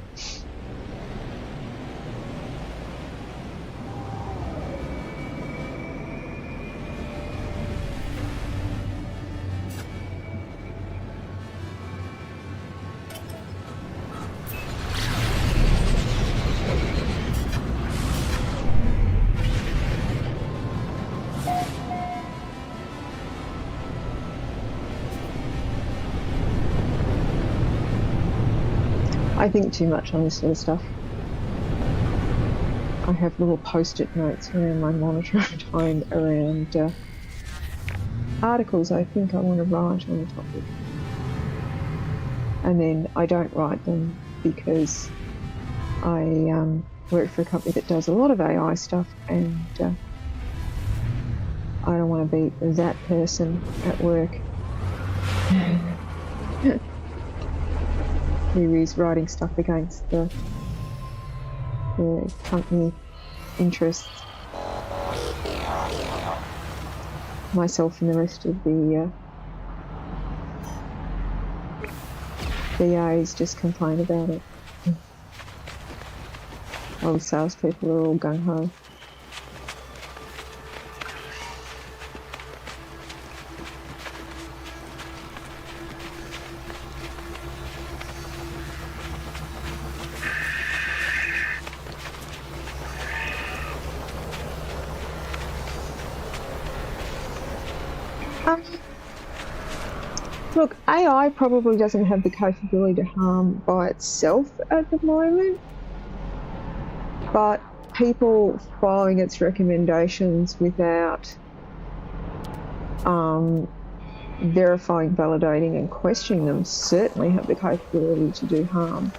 I think too much on this sort of stuff. I have little post-it notes around my monitor at time around articles I think I want to write on a topic. And then I don't write them because I work for a company that does a lot of AI stuff, and I don't want to be that person at work who is writing stuff against the company interests. Myself and the rest of the VAs just complain about it. All the salespeople are all gung-ho. Look, AI probably doesn't have the capability to harm by itself at the moment, but people following its recommendations without verifying, validating and questioning them certainly have the capability to do harm.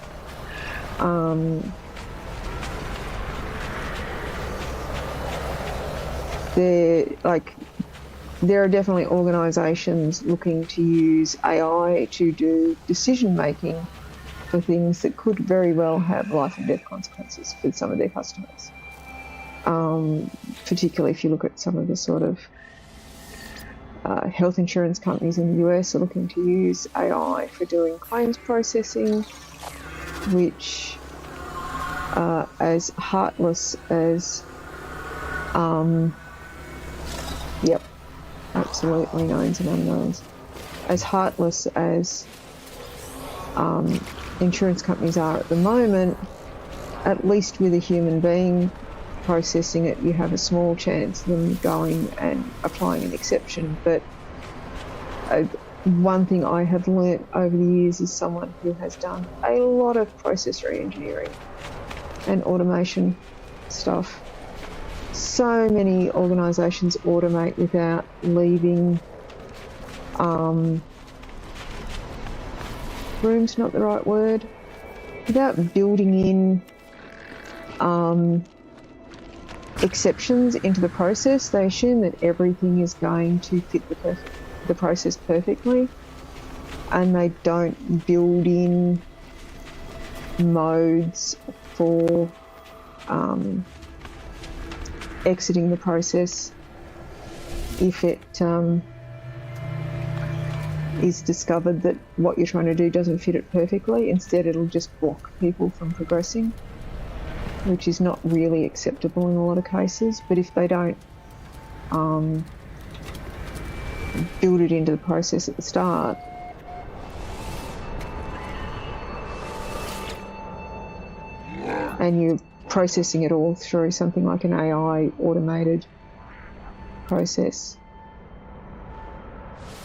There are definitely organisations looking to use AI to do decision making for things that could very well have life and death consequences for some of their customers. Particularly if you look at some of the sort of health insurance companies in the US are looking to use AI for doing claims processing, which, as heartless as Yep, absolutely knowns and unknowns. As heartless as insurance companies are at the moment, at least with a human being processing it, you have a small chance of them going and applying an exception. But one thing I have learnt over the years as someone who has done a lot of process re-engineering and automation stuff, so many organisations automate without leaving room's not the right word, without building in exceptions into the process. They assume that everything is going to fit the process perfectly, and they don't build in modes for exiting the process if it is discovered that what you're trying to do doesn't fit it perfectly. Instead, it'll just block people from progressing, which is not really acceptable in a lot of cases. But if they don't build it into the process at the start, and you're processing it all through something like an AI automated process,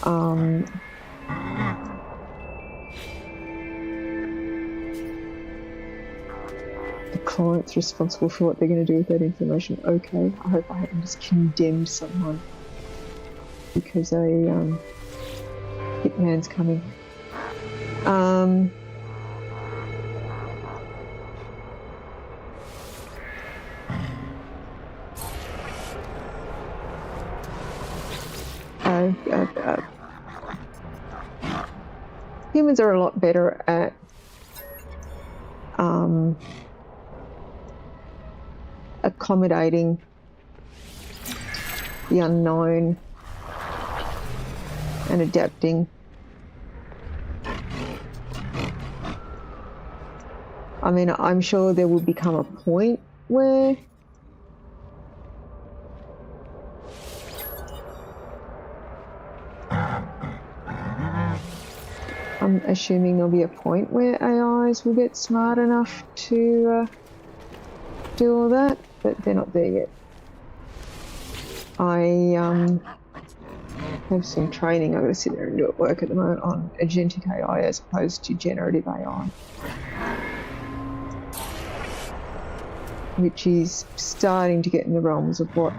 the client's responsible for what they're going to do with that information. Okay, I hope I haven't just condemned someone because a hitman's coming. Humans are a lot better at accommodating the unknown and adapting. I mean, I'm sure there will become a point where I'm assuming there'll be a point where AIs will get smart enough to do all that, but they're not there yet. I have some training I've got to sit there and do at work at the moment on agentic AI as opposed to generative AI, which is starting to get in the realms of what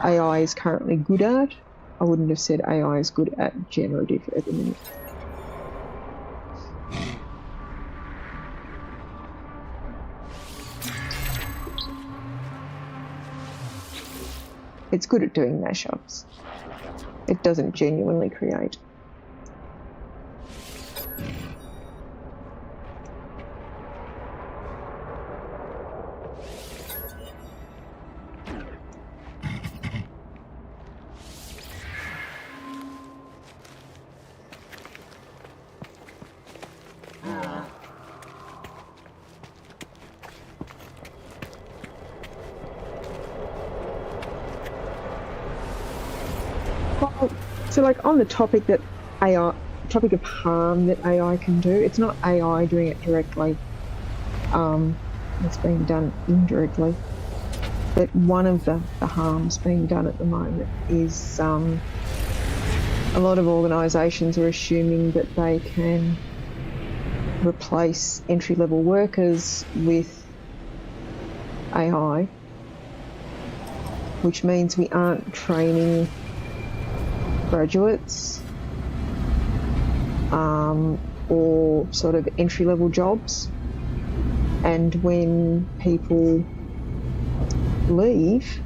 AI is currently good at. I wouldn't have said AI is good at generative at the minute. It's good at doing mashups. It doesn't genuinely create. So, like, on the topic of harm that AI can do, it's not AI doing it directly. It's being done indirectly. But one of the harms being done at the moment is a lot of organisations are assuming that they can replace entry-level workers with AI, which means we aren't training graduates or sort of entry-level jobs, and when people leave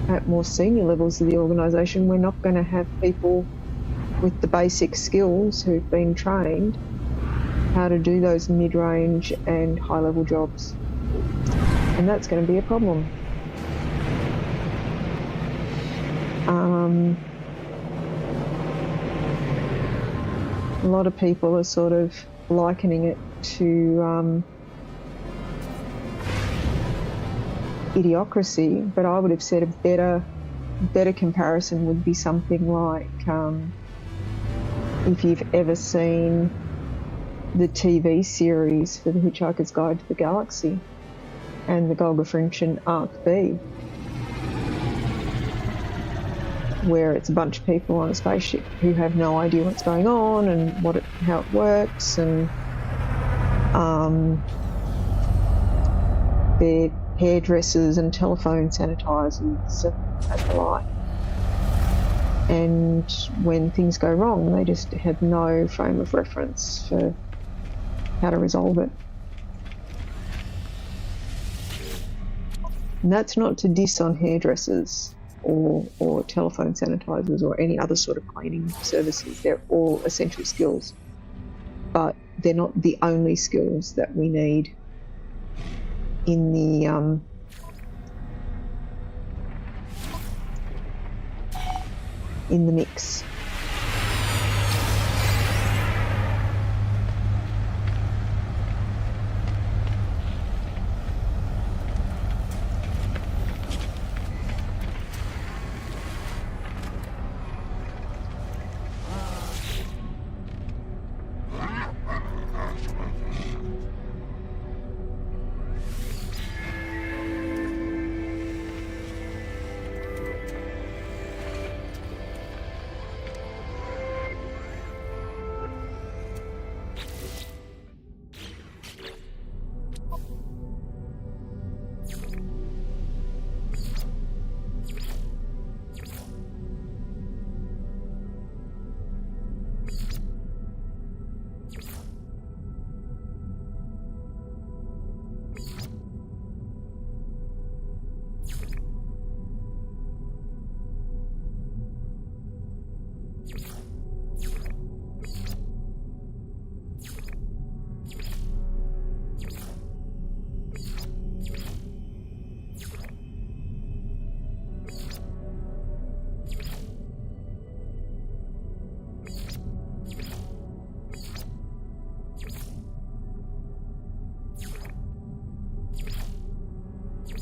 at more senior levels of the organisation, we're not going to have people with the basic skills who've been trained how to do those mid-range and high-level jobs, and that's going to be a problem. A lot of people are sort of likening it to idiocracy, but I would have said a better comparison would be something like if you've ever seen the TV series for The Hitchhiker's Guide to the Galaxy and the Golgafrinchen Arc B, where it's a bunch of people on a spaceship who have no idea what's going on and how it works, and their hairdressers and telephone sanitisers and the like. And when things go wrong, they just have no frame of reference for how to resolve it. And that's not to diss on hairdressers or telephone sanitisers or any other sort of cleaning services. They're all essential skills, but they're not the only skills that we need in the mix.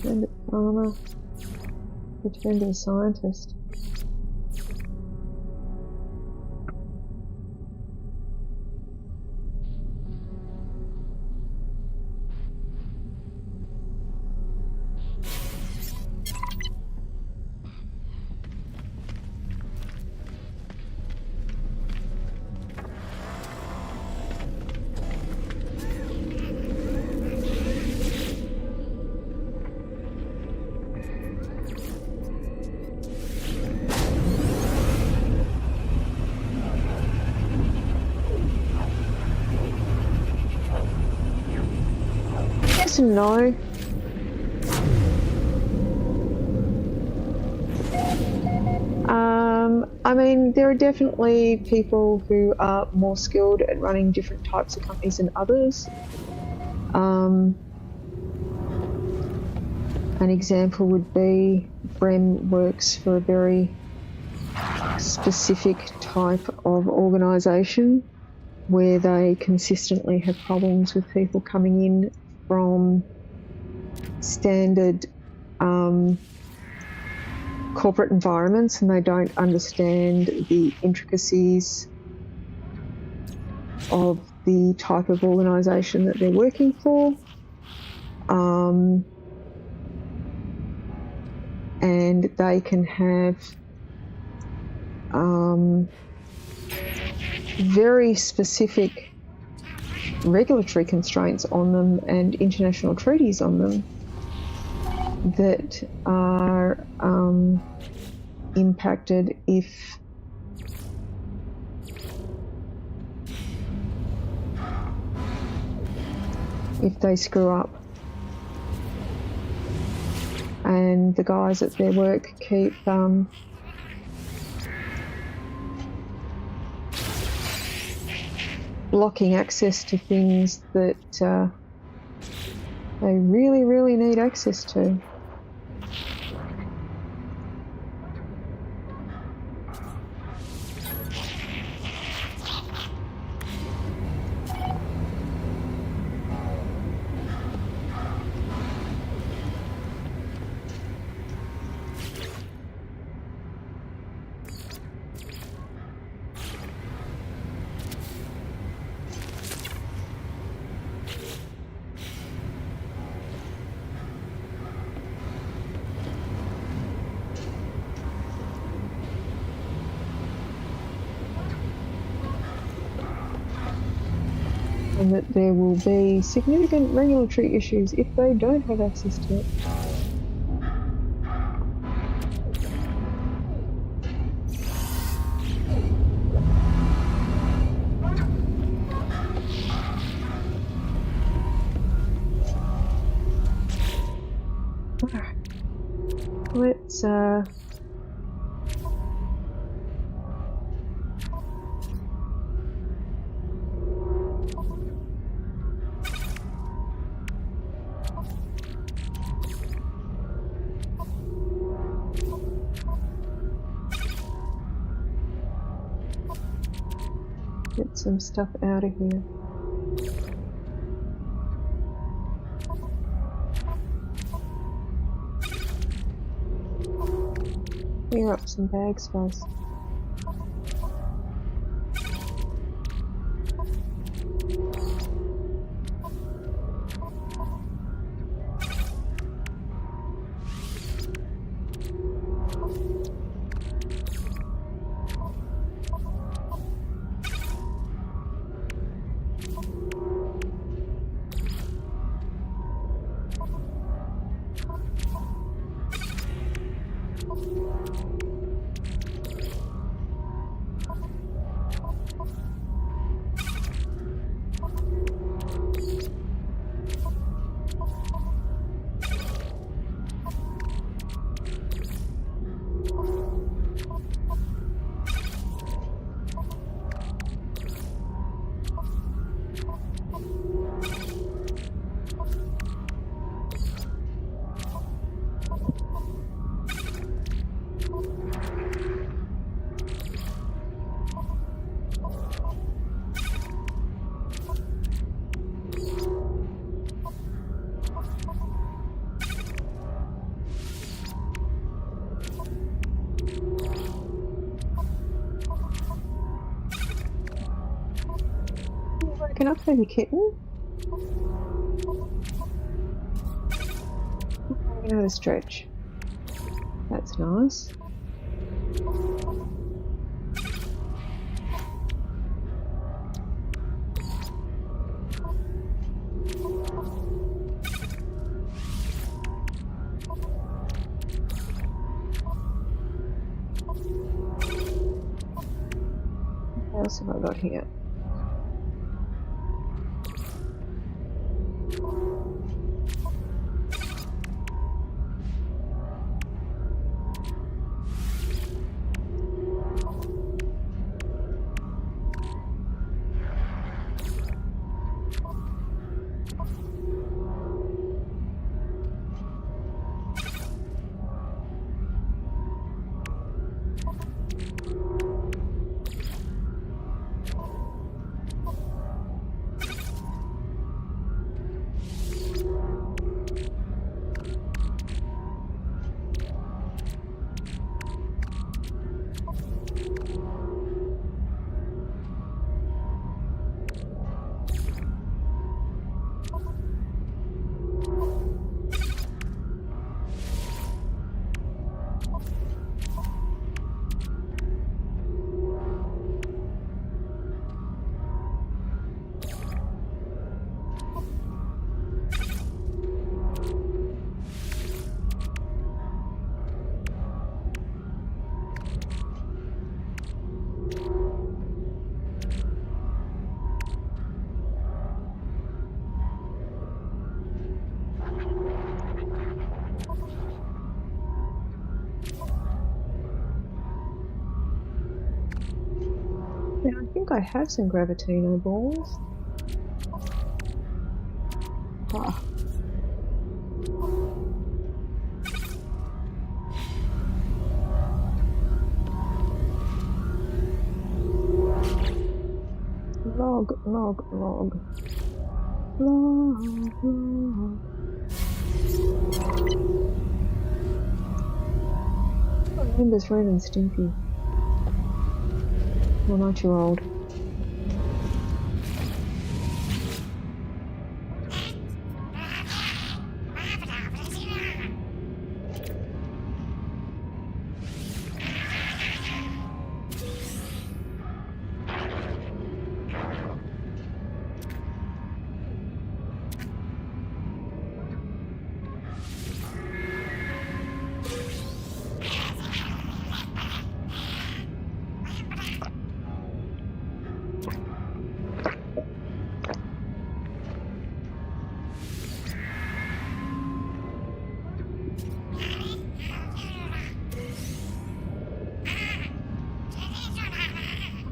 Return to farmer, return to the scientist. Yes and no. I mean, there are definitely people who are more skilled at running different types of companies than others. An example would be Brem works for a very specific type of organisation where they consistently have problems with people coming in from standard corporate environments, and they don't understand the intricacies of the type of organisation that they're working for. And they can have very specific regulatory constraints on them and international treaties on them that are impacted if they screw up. And the guys at their work keep blocking access to things that they really, really need access to. and that there will be significant regulatory issues if they don't have access to it. Let's get some stuff out of here. Clear up some bag space. Woken up, baby kitten. Another stretch. That's nice. What else have I got here? Now, I think I have some Gravitino balls. Ah. Log, log, log. Log, log. I remember it's Ren and Stimpy. Well, not you old.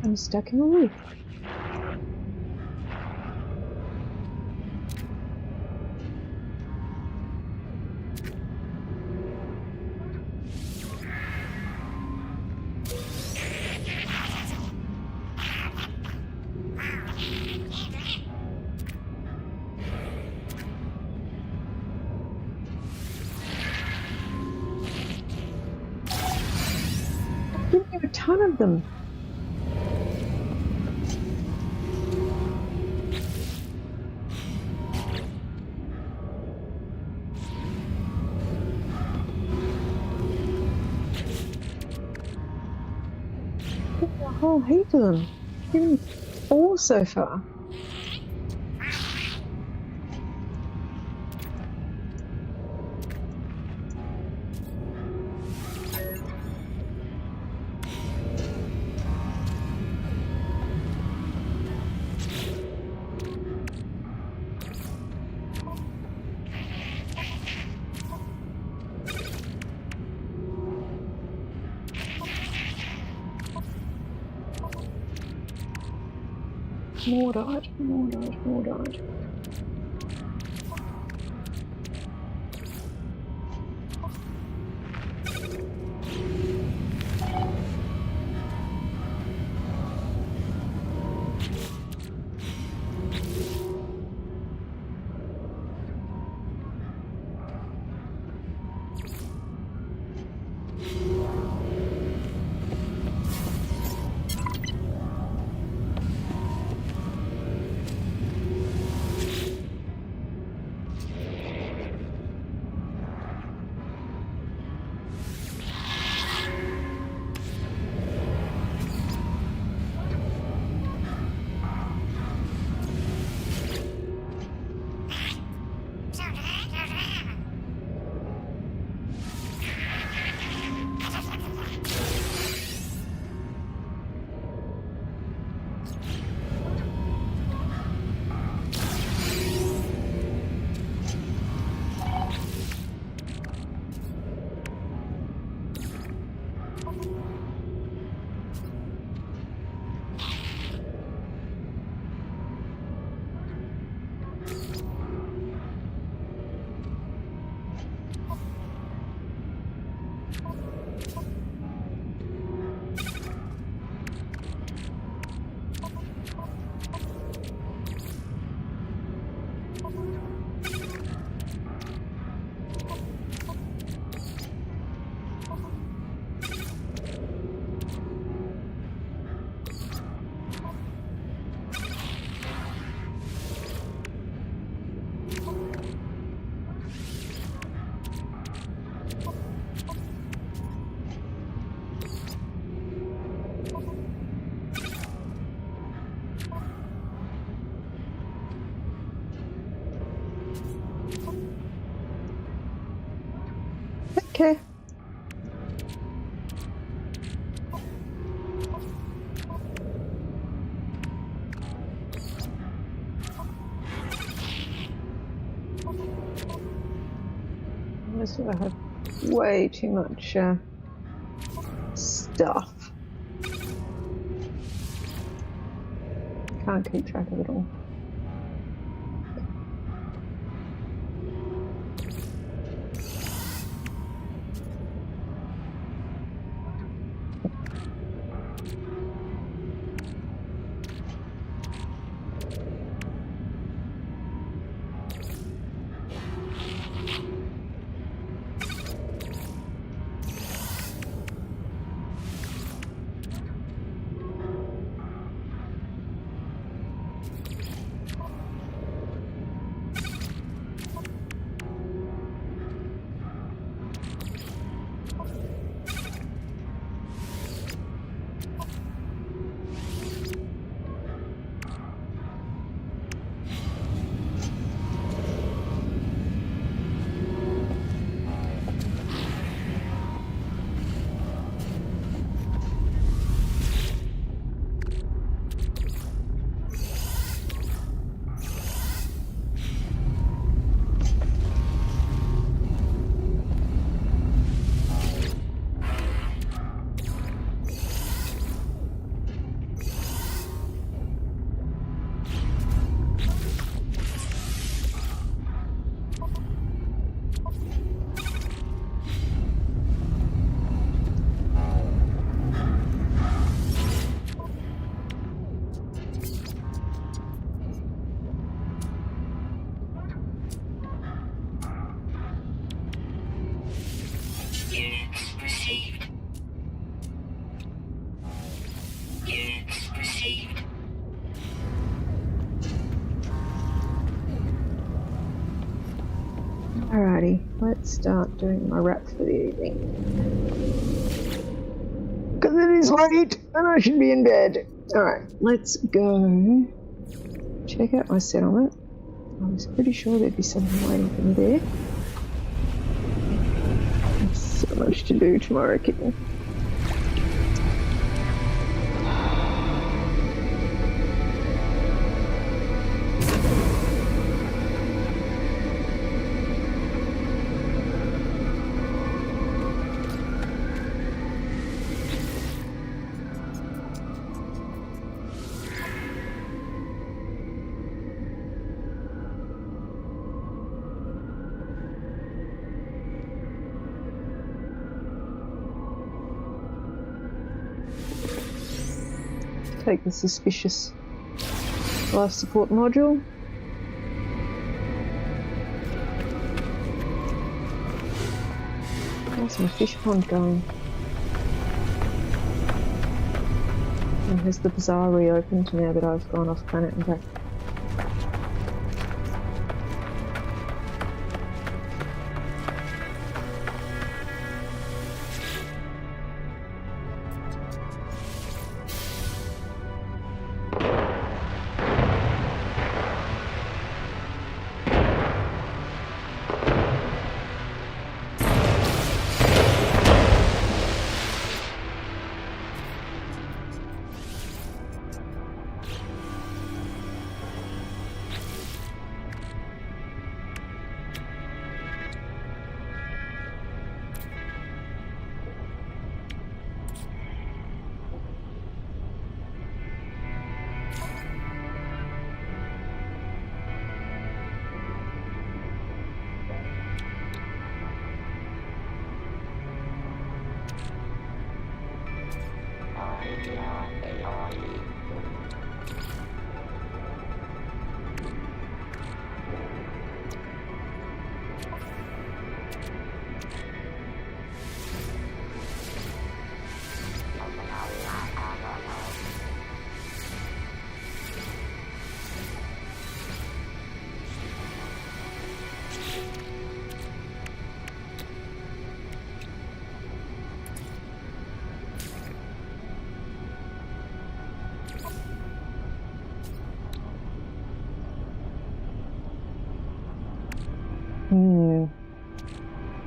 I'm stuck in the loop. I'm giving you a ton of them. A whole heap of them. Giving you 4 so far. More died, more died, more died. Okay. I have way too much stuff. Can't keep track of it all. received. Units received. Alrighty, let's start doing my wrap for the evening. Because it is late and I should be in bed. Alright, let's go check out my settlement. I was pretty sure there'd be something waiting for me there. There's so much to do tomorrow, kitten. Take the suspicious life support module. How's my fish pond going? And has the bazaar reopened now that I've gone off planet and back?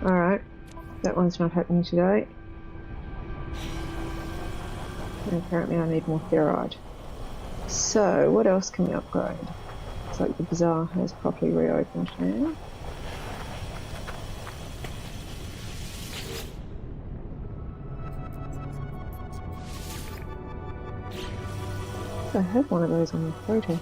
Alright, that one's not happening today. And apparently I need more ferrite. So, what else can we upgrade? Looks like the bazaar has properly reopened now. I have one of those on my photo.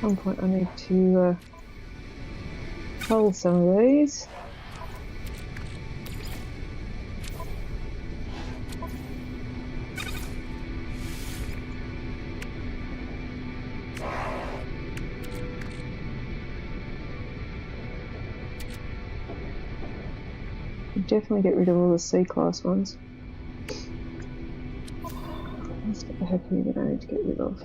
At some point I need to hold some of these. Definitely get rid of all the C-class ones. That's what I have here that I need to get rid of.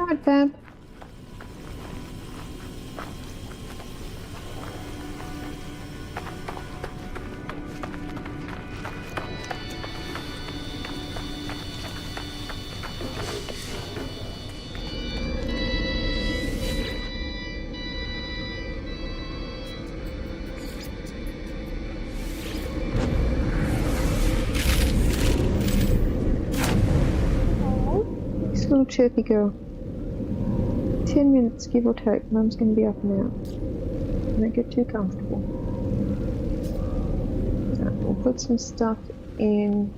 Alright, fam. This little chirpy girl. 10 minutes, give or take. Mum's going to be up and out. Don't get too comfortable. Right, we'll put some stuff in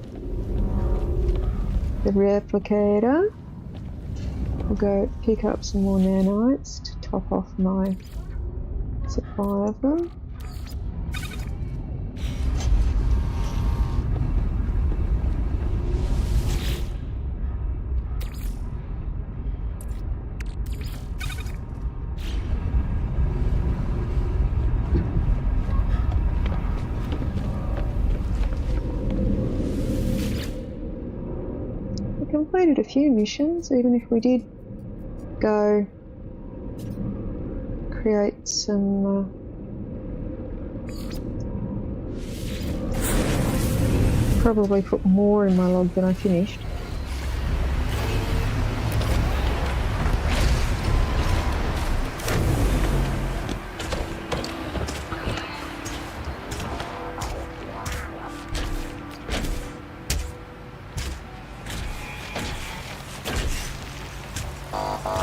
the replicator. We'll go pick up some more nanites to top off my supply of them. Completed a few missions, even if we did go create some probably put more in my log than I finished.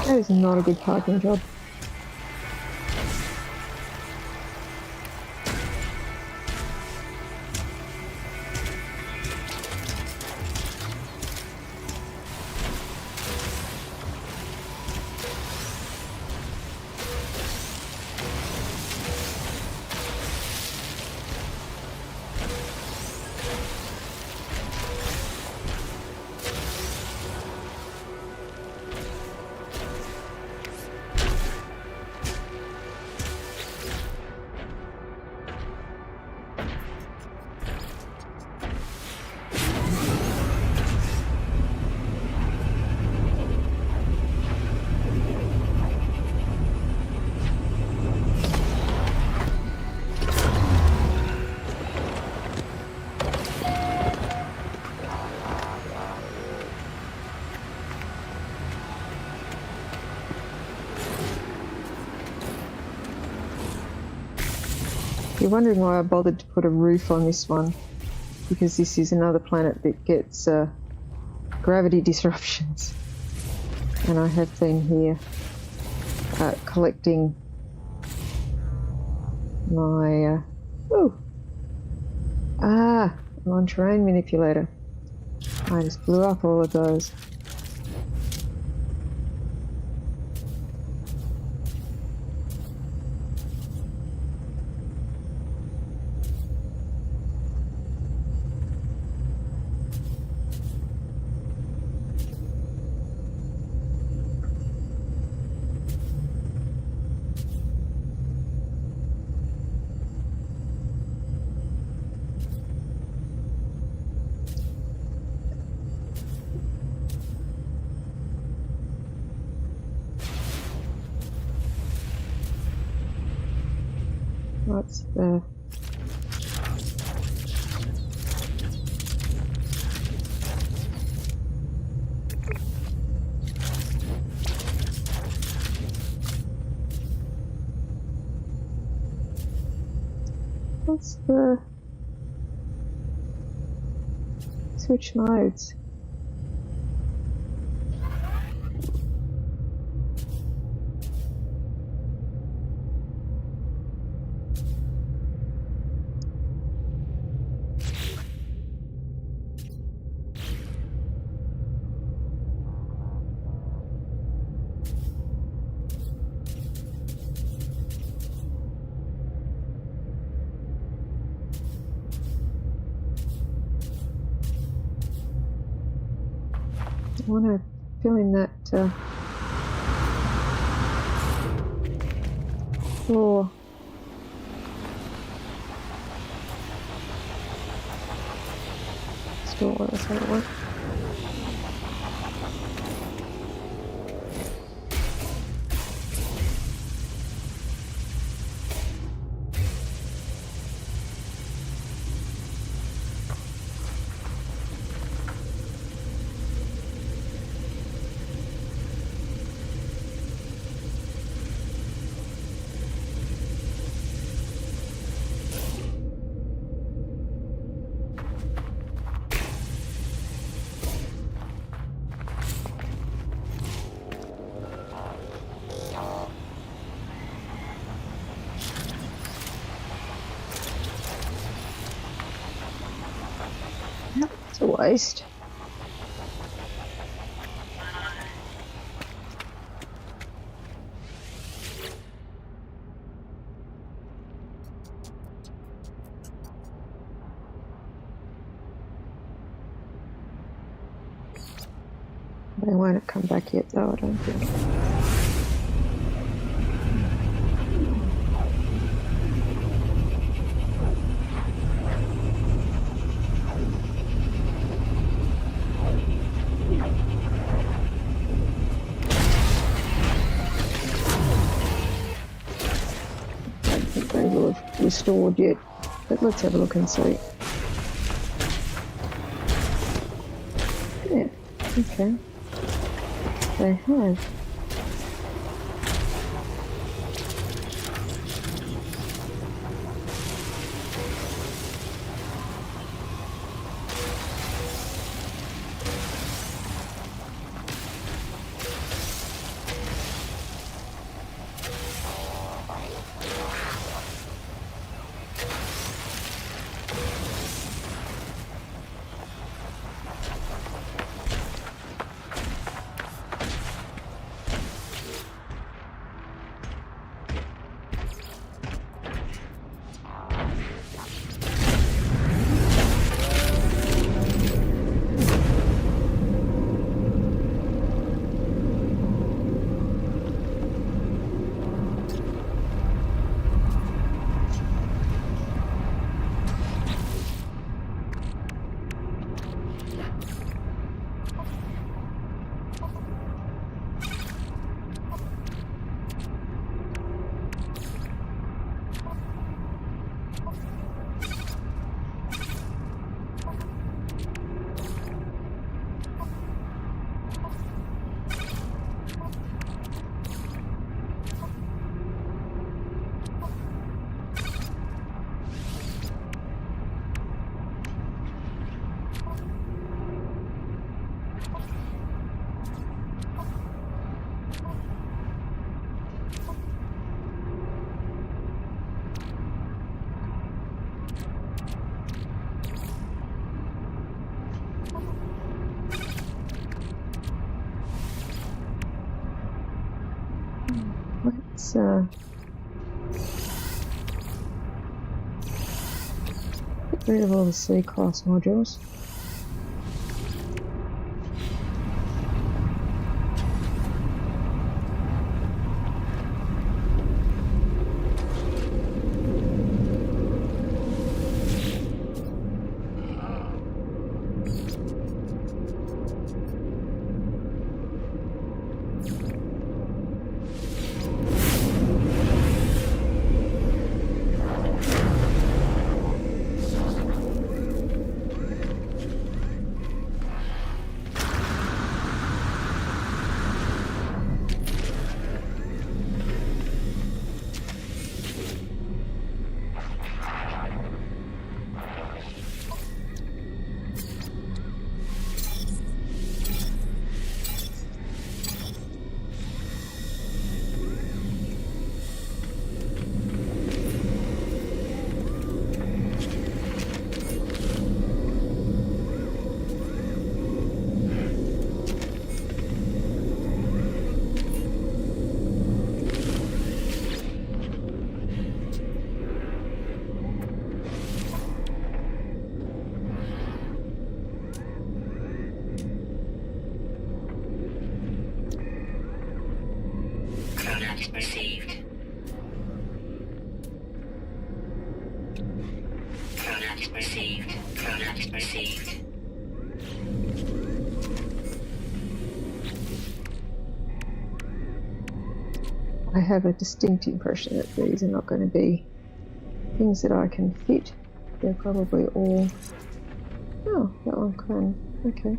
That is not a good parking job. You're wondering why I bothered to put a roof on this one, because this is another planet that gets gravity disruptions, and I have been here collecting my non-terrain manipulator. I just blew up all of those. What's the... What's the... Switch modes? I want to fill in that floor. Store, that's what it was. Yep, it's a waste. They won't have come back yet, though, I don't think. I don't think they will have restored yet, but let's have a look and see. Yeah, okay. They have. Let's get rid of all the C-class modules. Coordinates received. Coordinates received. Coordinates received. I have a distinct impression that these are not going to be things that I can fit. They're probably all... Oh, that one can. Okay.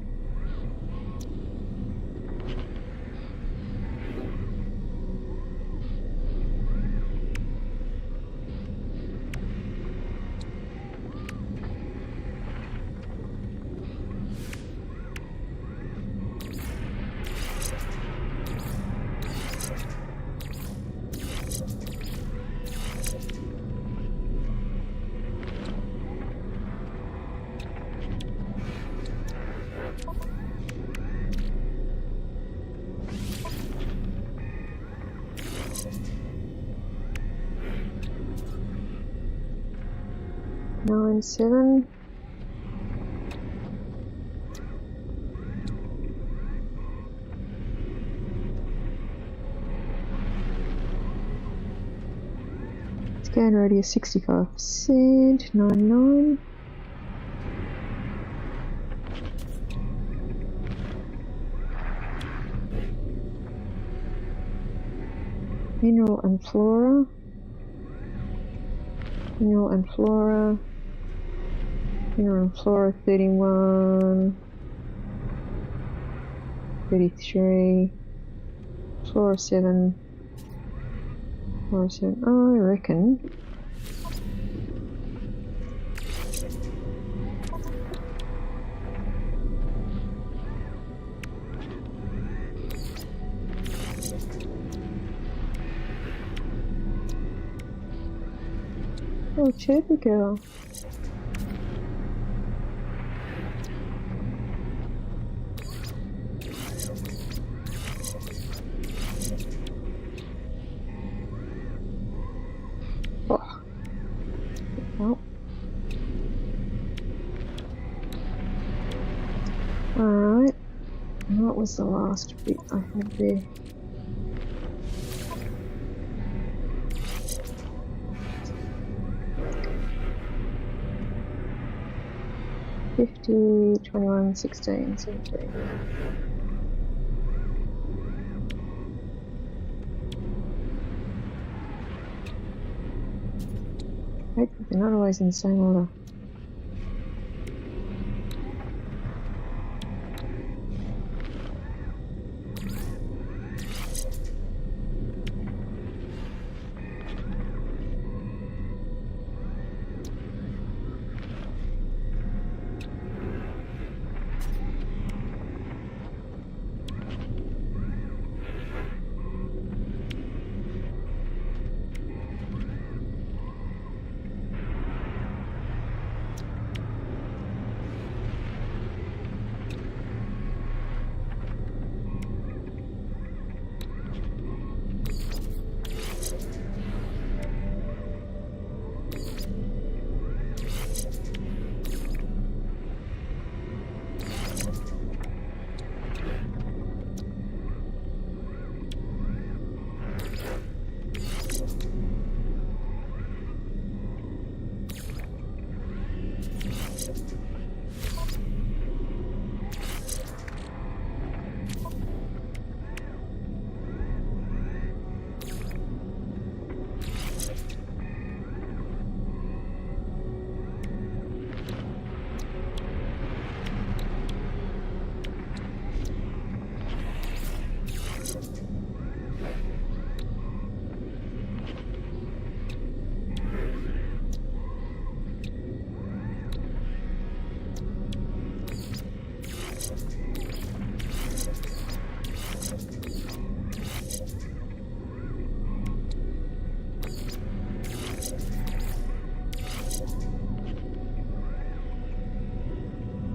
97. Scan radius 65%, 99. Mineral and flora. Mineral and flora. Mineral and flora 31. 33. Flora 7. Flora 7. Oh, I reckon. Oh, chirpy girl. Oh. Well. Alright. What was the last bit I had there? $50, $21, $16, $17. Right, they're not always in the same order.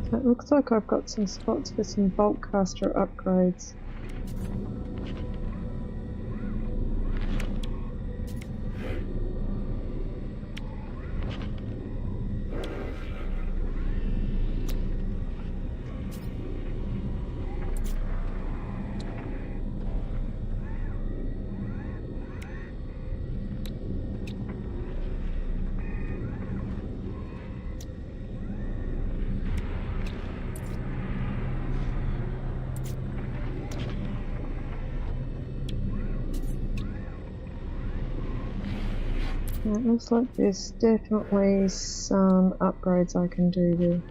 So it looks like I've got some spots for some bulk caster upgrades. It looks like there's definitely some upgrades I can do there.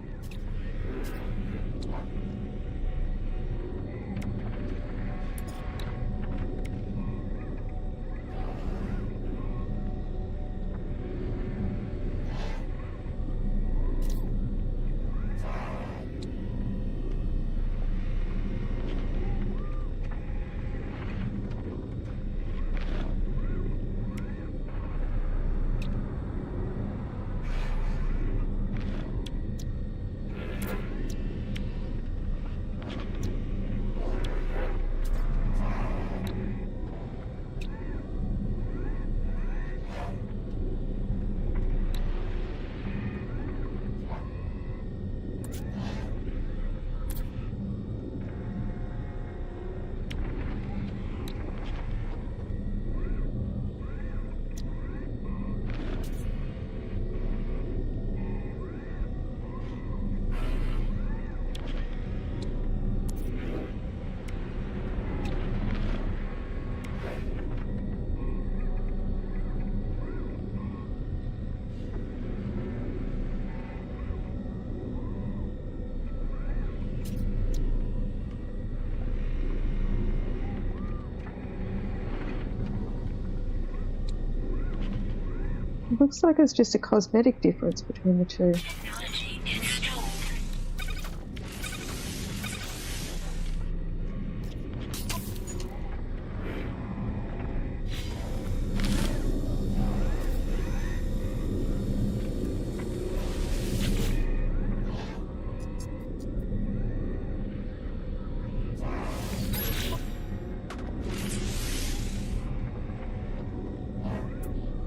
looks like it's just a cosmetic difference between the two. Technology installed.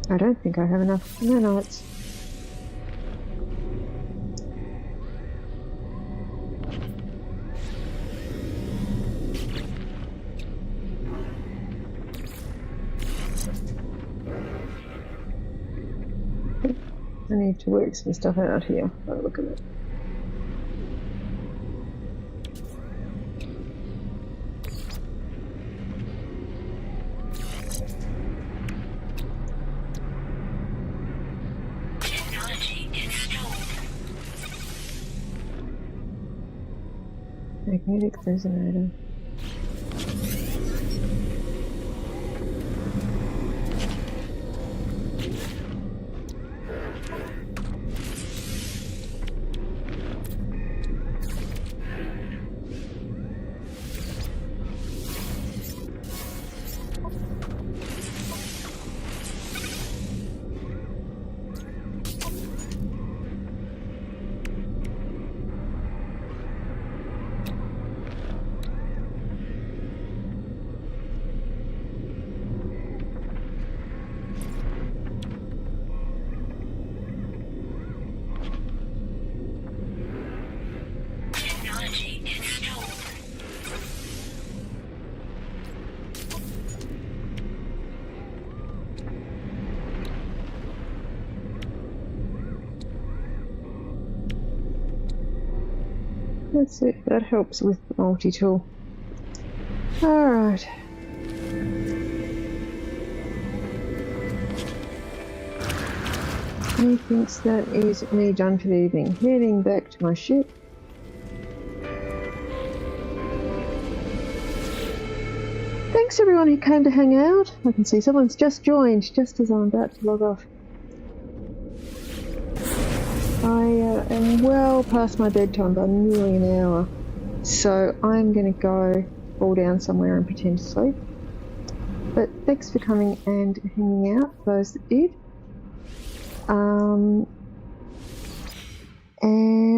I don't think I have enough nanites. I need to work some stuff out here by the look of it. Technology installed. Magnetic resonator. Technology installed. That's it. That helps with the multi-tool. Alright. Methinks that is me done for the evening. Heading back to my ship. Thanks everyone who came to hang out. I can see someone's just joined just as I'm about to log off. I am well past my bedtime by nearly an hour, so I'm going to go fall down somewhere and pretend to sleep. But thanks for coming and hanging out, those that did. And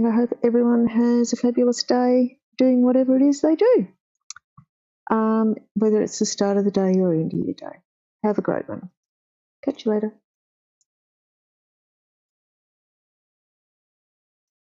I hope everyone has a fabulous day doing whatever it is they do. Whether it's the start of the day or end of your day. Have a great one. Catch you later.